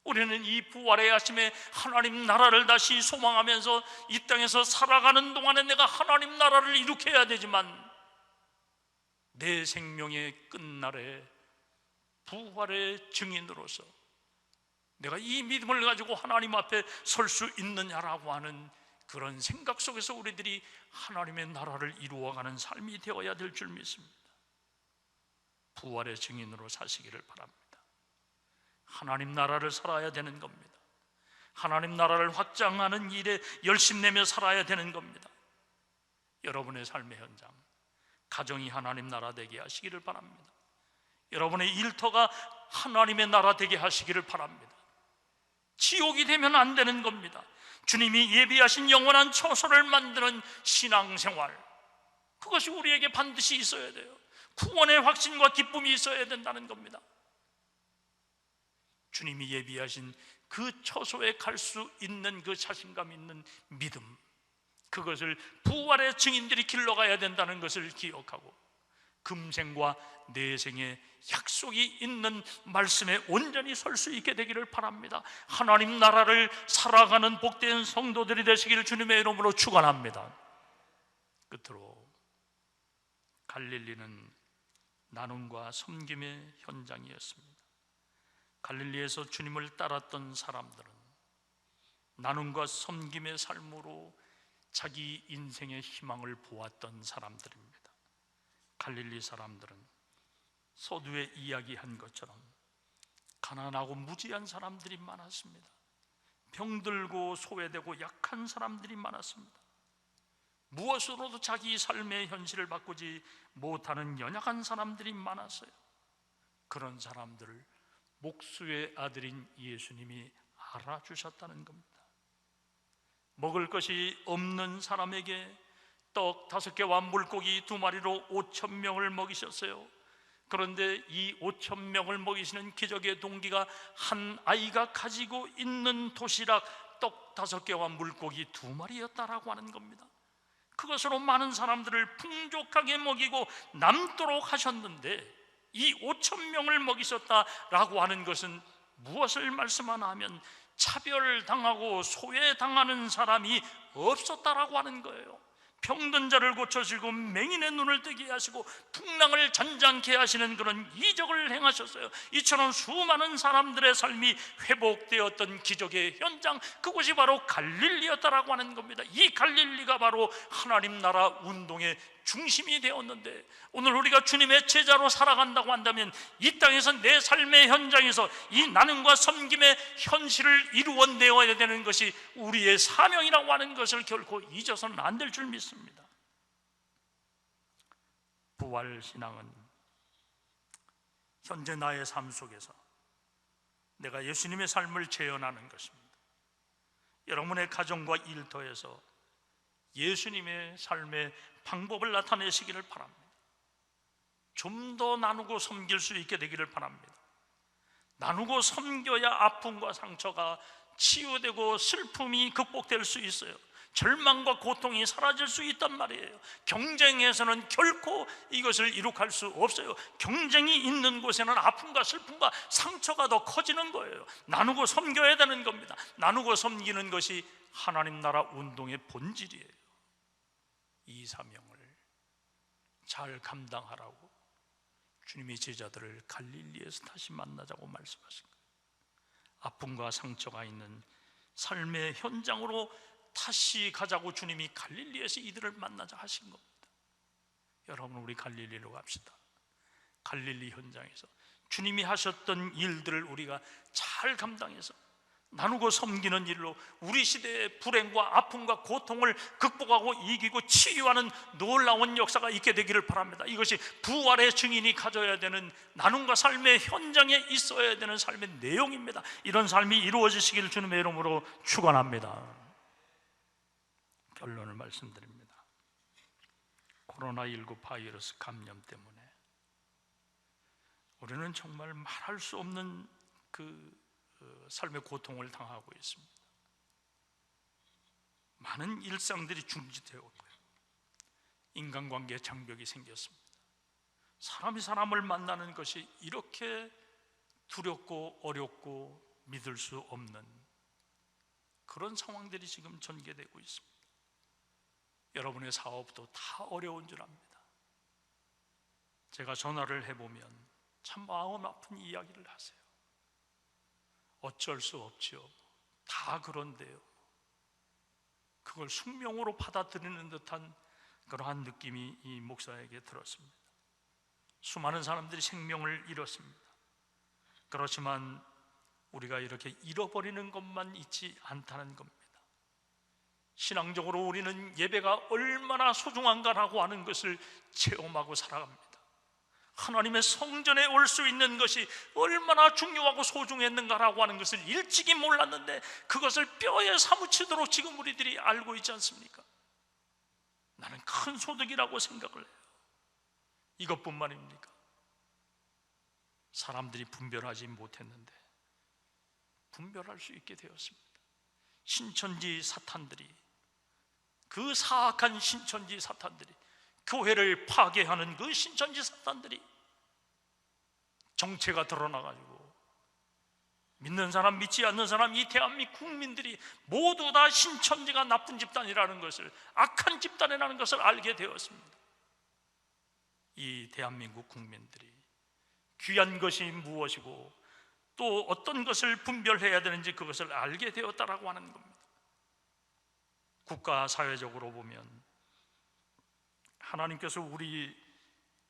[SPEAKER 5] 우리는 이 부활의 아침에 하나님 나라를 다시 소망하면서 이 땅에서 살아가는 동안에 내가 하나님 나라를 이룩해야 되지만 내 생명의 끝날에 부활의 증인으로서 내가 이 믿음을 가지고 하나님 앞에 설 수 있느냐라고 하는 그런 생각 속에서 우리들이 하나님의 나라를 이루어가는 삶이 되어야 될 줄 믿습니다. 부활의 증인으로 사시기를 바랍니다. 하나님 나라를 살아야 되는 겁니다. 하나님 나라를 확장하는 일에 열심내며 살아야 되는 겁니다. 여러분의 삶의 현장, 가정이 하나님 나라 되게 하시기를 바랍니다. 여러분의 일터가 하나님의 나라 되게 하시기를 바랍니다. 지옥이 되면 안 되는 겁니다. 주님이 예비하신 영원한 처소를 만드는 신앙생활, 그것이 우리에게 반드시 있어야 돼요. 구원의 확신과 기쁨이 있어야 된다는 겁니다. 주님이 예비하신 그 처소에 갈 수 있는 그 자신감 있는 믿음, 그것을 부활의 증인들이 길러가야 된다는 것을 기억하고 금생과 내생의 약속이 있는 말씀에 온전히 설 수 있게 되기를 바랍니다. 하나님 나라를 살아가는 복된 성도들이 되시기를 주님의 이름으로 축원합니다. 끝으로 갈릴리는 나눔과 섬김의 현장이었습니다. 갈릴리에서 주님을 따랐던 사람들은 나눔과 섬김의 삶으로 자기 인생의 희망을 보았던 사람들입니다. 갈릴리 사람들은 서두에 이야기한 것처럼 가난하고 무지한 사람들이 많았습니다. 병들고 소외되고 약한 사람들이 많았습니다. 무엇으로도 자기 삶의 현실을 바꾸지 못하는 연약한 사람들이 많았어요. 그런 사람들을 목수의 아들인 예수님이 알아주셨다는 겁니다. 먹을 것이 없는 사람에게 떡 5개와 물고기 2마리로 5,000명을 먹이셨어요. 그런데 이 5,000명을 먹이시는 기적의 동기가 한 아이가 가지고 있는 도시락 떡 5개와 물고기 2마리였다라고 하는 겁니다. 그것으로 많은 사람들을 풍족하게 먹이고 남도록 하셨는데 이 5,000명을 먹이셨다라고 하는 것은 무엇을 말씀하나 하면 차별당하고 소외당하는 사람이 없었다라고 하는 거예요. 병든 자를 고쳐주시고 맹인의 눈을 뜨게 하시고 풍랑을 잔잔케 하시는 그런 이적을 행하셨어요. 이처럼 수많은 사람들의 삶이 회복되었던 기적의 현장, 그곳이 바로 갈릴리였다라고 하는 겁니다. 이 갈릴리가 바로 하나님 나라 운동의 중심이 되었는데, 오늘 우리가 주님의 제자로 살아간다고 한다면 이 땅에서 내 삶의 현장에서 이 나눔과 섬김의 현실을 이루어내어야 되는 것이 우리의 사명이라고 하는 것을 결코 잊어서는 안 될 줄 믿습니다. 부활신앙은 현재 나의 삶 속에서 내가 예수님의 삶을 재현하는 것입니다. 여러분의 가정과 일터에서 예수님의 삶의 방법을 나타내시기를 바랍니다. 좀 더 나누고 섬길 수 있게 되기를 바랍니다. 나누고 섬겨야 아픔과 상처가 치유되고 슬픔이 극복될 수 있어요. 절망과 고통이 사라질 수 있단 말이에요. 경쟁에서는 결코 이것을 이룩할 수 없어요. 경쟁이 있는 곳에는 아픔과 슬픔과 상처가 더 커지는 거예요. 나누고 섬겨야 되는 겁니다. 나누고 섬기는 것이 하나님 나라 운동의 본질이에요. 이 사명을 잘 감당하라고 주님이 제자들을 갈릴리에서 다시 만나자고 말씀하신 거예요. 아픔과 상처가 있는 삶의 현장으로 다시 가자고 주님이 갈릴리에서 이들을 만나자 하신 겁니다. 여러분, 우리 갈릴리로 갑시다. 갈릴리 현장에서 주님이 하셨던 일들을 우리가 잘 감당해서 나누고 섬기는 일로 우리 시대의 불행과 아픔과 고통을 극복하고 이기고 치유하는 놀라운 역사가 있게 되기를 바랍니다. 이것이 부활의 증인이 가져야 되는, 나눔과 삶의 현장에 있어야 되는 삶의 내용입니다. 이런 삶이 이루어지시기를 주님의 이름으로 축원합니다. 결론을 말씀드립니다. 코로나19 바이러스 감염 때문에 우리는 정말 말할 수 없는 삶의 고통을 당하고 있습니다. 많은 일상들이 중지되었고요. 인간관계에 장벽이 생겼습니다. 사람이 사람을 만나는 것이 이렇게 두렵고 어렵고 믿을 수 없는 그런 상황들이 지금 전개되고 있습니다. 여러분의 사업도 다 어려운 줄 압니다. 제가 전화를 해보면 참 마음 아픈 이야기를 하세요. 어쩔 수 없지요. 다 그런데요. 그걸 숙명으로 받아들이는 듯한 그러한 느낌이 이 목사에게 들었습니다. 수많은 사람들이 생명을 잃었습니다. 그렇지만 우리가 이렇게 잃어버리는 것만 있지 않다는 겁니다. 신앙적으로 우리는 예배가 얼마나 소중한가라고 하는 것을 체험하고 살아갑니다. 하나님의 성전에 올 수 있는 것이 얼마나 중요하고 소중했는가라고 하는 것을 일찍이 몰랐는데 그것을 뼈에 사무치도록 지금 우리들이 알고 있지 않습니까? 나는 큰 소득이라고 생각을 해요. 이것뿐만입니까? 사람들이 분별하지 못했는데 분별할 수 있게 되었습니다. 신천지 사탄들이, 그 사악한 신천지 사탄들이, 교회를 파괴하는 그 신천지 사탄들이 정체가 드러나가지고 믿는 사람 믿지 않는 사람, 이 대한민국 국민들이 모두 다 신천지가 나쁜 집단이라는 것을, 악한 집단이라는 것을 알게 되었습니다. 이 대한민국 국민들이 귀한 것이 무엇이고 또 어떤 것을 분별해야 되는지 그것을 알게 되었다라고 하는 겁니다. 국가 사회적으로 보면 하나님께서 우리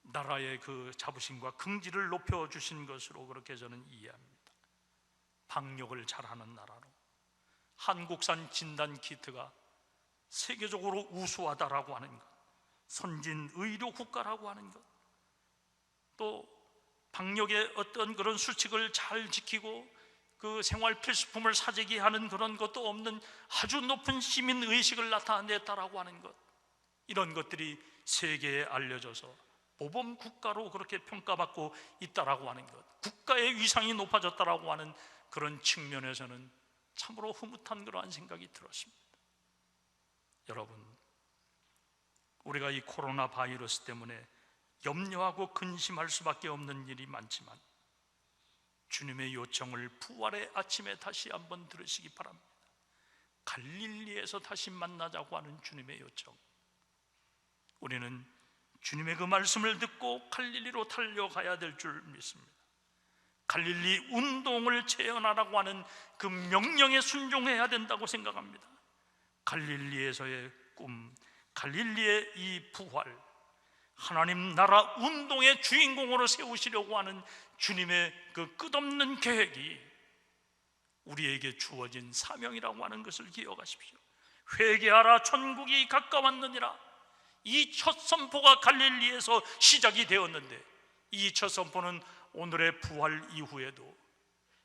[SPEAKER 5] 나라의 그 자부심과 긍지를 높여주신 것으로 그렇게 저는 이해합니다. 방역을 잘하는 나라로, 한국산 진단 키트가 세계적으로 우수하다라고 하는 것, 선진 의료 국가라고 하는 것, 또 방역의 어떤 그런 수칙을 잘 지키고 그 생활 필수품을 사재기 하는 그런 것도 없는 아주 높은 시민 의식을 나타냈다라고 하는 것, 이런 것들이 세계에 알려져서 모범 국가로 그렇게 평가받고 있다라고 하는 것, 국가의 위상이 높아졌다라고 하는 그런 측면에서는 참으로 흐뭇한 그러한 생각이 들었습니다. 여러분, 우리가 이 코로나 바이러스 때문에 염려하고 근심할 수밖에 없는 일이 많지만 주님의 요청을 부활의 아침에 다시 한번 들으시기 바랍니다. 갈릴리에서 다시 만나자고 하는 주님의 요청, 우리는 주님의 그 말씀을 듣고 갈릴리로 달려가야 될 줄 믿습니다. 갈릴리 운동을 재현하라고 하는 그 명령에 순종해야 된다고 생각합니다. 갈릴리에서의 꿈, 갈릴리의 이 부활, 하나님 나라 운동의 주인공으로 세우시려고 하는 주님의 그 끝없는 계획이 우리에게 주어진 사명이라고 하는 것을 기억하십시오. 회개하라, 천국이 가까웠느니라. 이 첫 선포가 갈릴리에서 시작이 되었는데, 이 첫 선포는 오늘의 부활 이후에도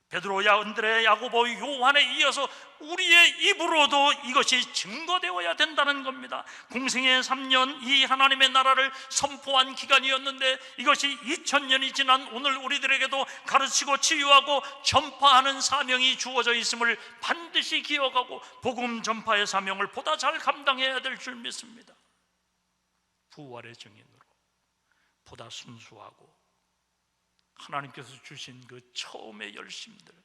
[SPEAKER 5] 베드로, 안드레, 야고보, 요한에 이어서 우리의 입으로도 이것이 증거되어야 된다는 겁니다. 공생의 3년 이 하나님의 나라를 선포한 기간이었는데, 이것이 2000년이 지난 오늘 우리들에게도 가르치고 치유하고 전파하는 사명이 주어져 있음을 반드시 기억하고 복음 전파의 사명을 보다 잘 감당해야 될 줄 믿습니다. 부활의 증인으로 보다 순수하고 하나님께서 주신 그 처음의 열심들,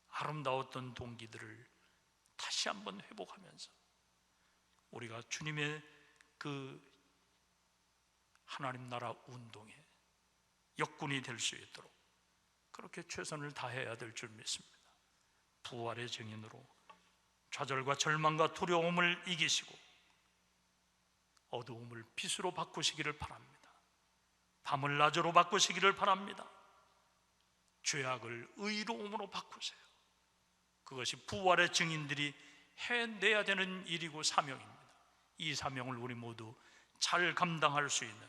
[SPEAKER 5] 아름다웠던 동기들을 다시 한번 회복하면서 우리가 주님의 그 하나님 나라 운동에 역군이 될 수 있도록 그렇게 최선을 다해야 될 줄 믿습니다. 부활의 증인으로 좌절과 절망과 두려움을 이기시고 어두움을 빛으로 바꾸시기를 바랍니다. 밤을 낮으로 바꾸시기를 바랍니다. 죄악을 의로움으로 바꾸세요. 그것이 부활의 증인들이 해내야 되는 일이고 사명입니다. 이 사명을 우리 모두 잘 감당할 수 있는,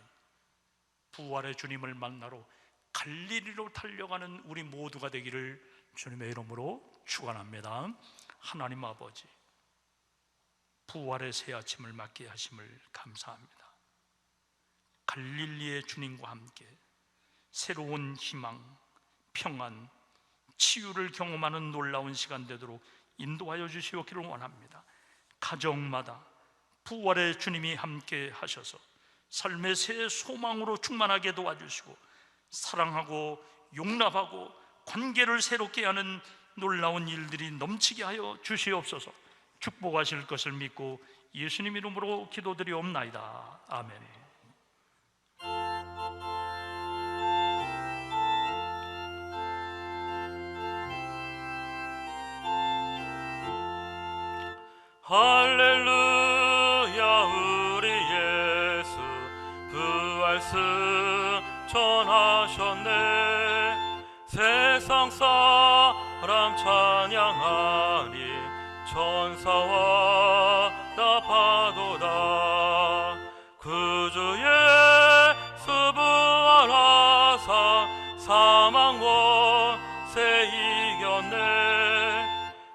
[SPEAKER 5] 부활의 주님을 만나러 갈릴리로 달려가는 우리 모두가 되기를 주님의 이름으로 축원합니다. 하나님 아버지, 부활의 새 아침을 맞게 하심을 감사합니다. 갈릴리의 주님과 함께 새로운 희망, 평안, 치유를 경험하는 놀라운 시간 되도록 인도하여 주시옵기를 원합니다. 가정마다 부활의 주님이 함께 하셔서 삶의 새 소망으로 충만하게 도와주시고 사랑하고 용납하고 관계를 새롭게 하는 놀라운 일들이 넘치게 하여 주시옵소서. 축복하실 것을 믿고 예수님 이름으로 기도드리옵나이다. 아멘.
[SPEAKER 3] 할렐루야, 우리 예수 부활승 전하셨네. 세상 사람 찬양하니 천사와 다 파도다. 구주 예수 부활하사 사망 원세 이겼네.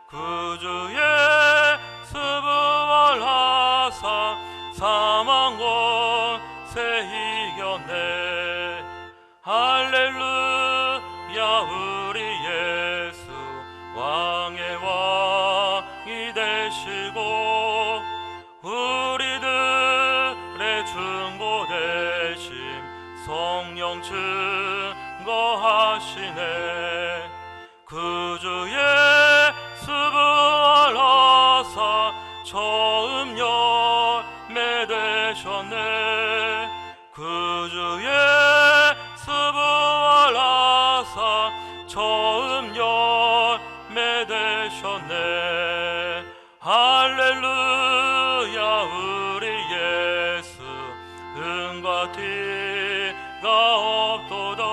[SPEAKER 3] 구주 예수 부활하사 사망 원세 이겼네. 할렐루야, 우리 예수 와 주의 수부하사 처음 열매 되셨네. 그 주의 수부하사 처음 열매 되셨네. 할렐루야. 우리 예수 은과 티가 없도다.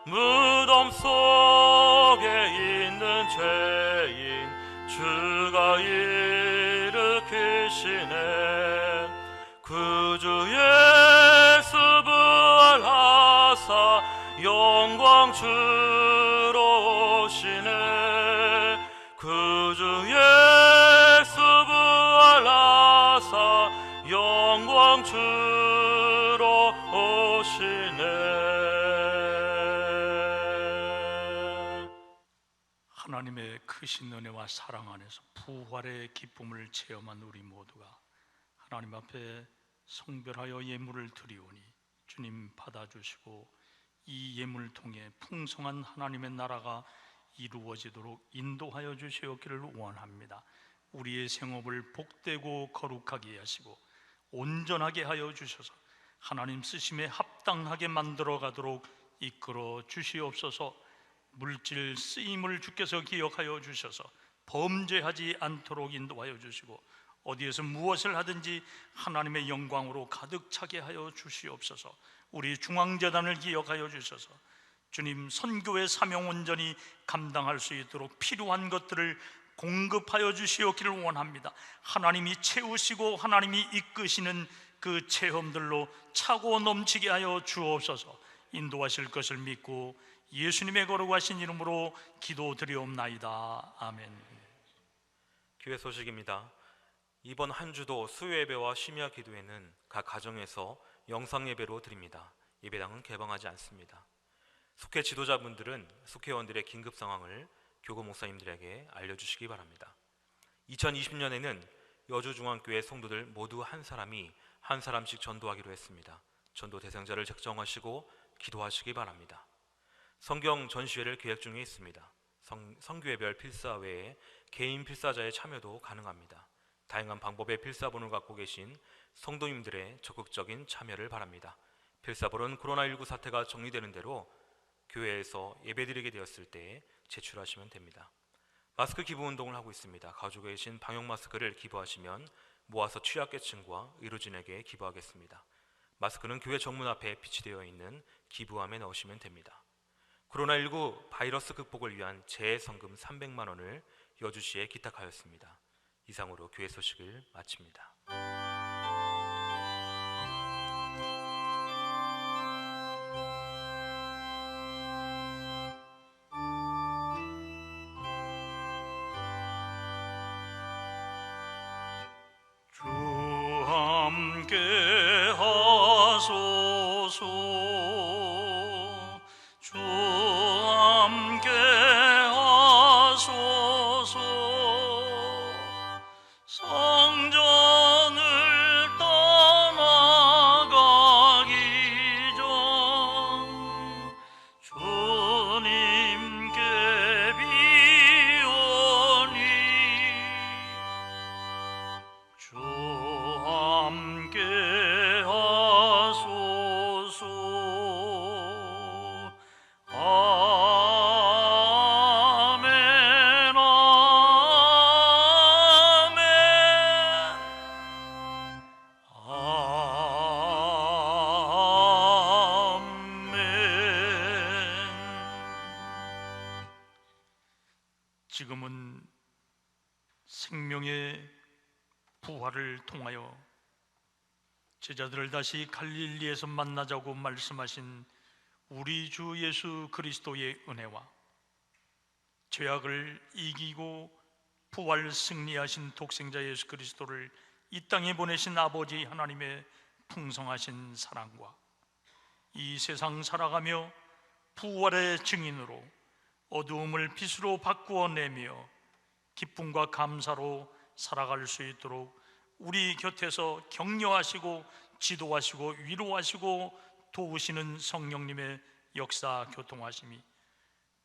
[SPEAKER 3] 무덤 속에 있는 죄인 주가 일으키시네. 그 주 예수 부활하사 영광 주로 오시네. 그 주 예수 부활하사 영광 주로 오시네.
[SPEAKER 5] 하나님의 크신 은혜와 사랑 안에서 부활의 기쁨을 체험한 우리 모두가 하나님 앞에 성별하여 예물을 드리오니 주님 받아주시고 이 예물을 통해 풍성한 하나님의 나라가 이루어지도록 인도하여 주시옵기를 원합니다. 우리의 생업을 복되고 거룩하게 하시고 온전하게 하여 주셔서 하나님 쓰심에 합당하게 만들어 가도록 이끌어 주시옵소서. 물질 쓰임을 주께서 기억하여 주셔서 범죄하지 않도록 인도하여 주시고 어디에서 무엇을 하든지 하나님의 영광으로 가득 차게 하여 주시옵소서. 우리 중앙재단을 기억하여 주셔서 주님 선교의 사명 온전히 감당할 수 있도록 필요한 것들을 공급하여 주시옵기를 원합니다. 하나님이 채우시고 하나님이 이끄시는 그 체험들로 차고 넘치게 하여 주옵소서. 인도하실 것을 믿고 예수님의 거룩하신 이름으로 기도드리옵나이다. 아멘.
[SPEAKER 3] 교회 소식입니다. 이번 한 주도 수요예배와 심야 기도회는 각 가정에서 영상 예배로 드립니다. 예배당은 개방하지 않습니다. 숙회 지도자분들은 숙회원들의 긴급 상황을 교구 목사님들에게 알려주시기 바랍니다. 2020년에는 여주중앙교회 성도들 모두 한 사람이 한 사람씩 전도하기로 했습니다. 전도 대상자를 책정하시고 기도하시기 바랍니다. 성경 전시회를 계획 중에 있습니다. 성교회별 필사 외에 개인 필사자의 참여도 가능합니다. 다양한 방법의 필사본을 갖고 계신 성도님들의 적극적인 참여를 바랍니다. 필사본은 코로나19 사태가 정리되는 대로 교회에서 예배드리게 되었을 때 제출하시면 됩니다. 마스크 기부 운동을 하고 있습니다. 가지고 계신 방역 마스크를 기부하시면 모아서 취약계층과 의료진에게 기부하겠습니다. 마스크는 교회 정문 앞에 비치되어 있는 기부함에 넣으시면 됩니다. 코로나19 바이러스 극복을 위한 재성금 300만 원을 여주시에 기탁하였습니다. 이상으로 교회 소식을 마칩니다.
[SPEAKER 5] 주 함께 하소서. 주 함께 하소서. 성전을 떠나가기 전 주님께 비오니 주 함께 하소서. 아멘 아멘. 지금은 생명의 부활을 통하여 제자들을 다시 갈릴리에서 만나자고 말씀하신 우리 주 예수 그리스도의 은혜와 죄악을 이기고 부활 승리하신 독생자 예수 그리스도를 이 땅에 보내신 아버지 하나님의 풍성하신 사랑과 이 세상 살아가며 부활의 증인으로 어두움을 빛으로 바꾸어 내며 기쁨과 감사로 살아갈 수 있도록 우리 곁에서 격려하시고 지도하시고 위로하시고 도우시는 성령님의 역사 교통하심이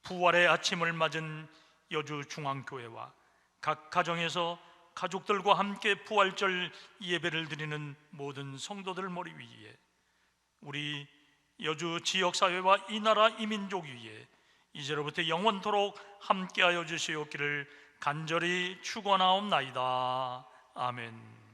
[SPEAKER 5] 부활의 아침을 맞은 여주 중앙교회와 각 가정에서 가족들과 함께 부활절 예배를 드리는 모든 성도들 머리 위에, 우리 여주 지역사회와 이 나라 이민족 위에 이제로부터 영원토록 함께하여 주시옵기를 간절히 축원하옵나이다. 아멘.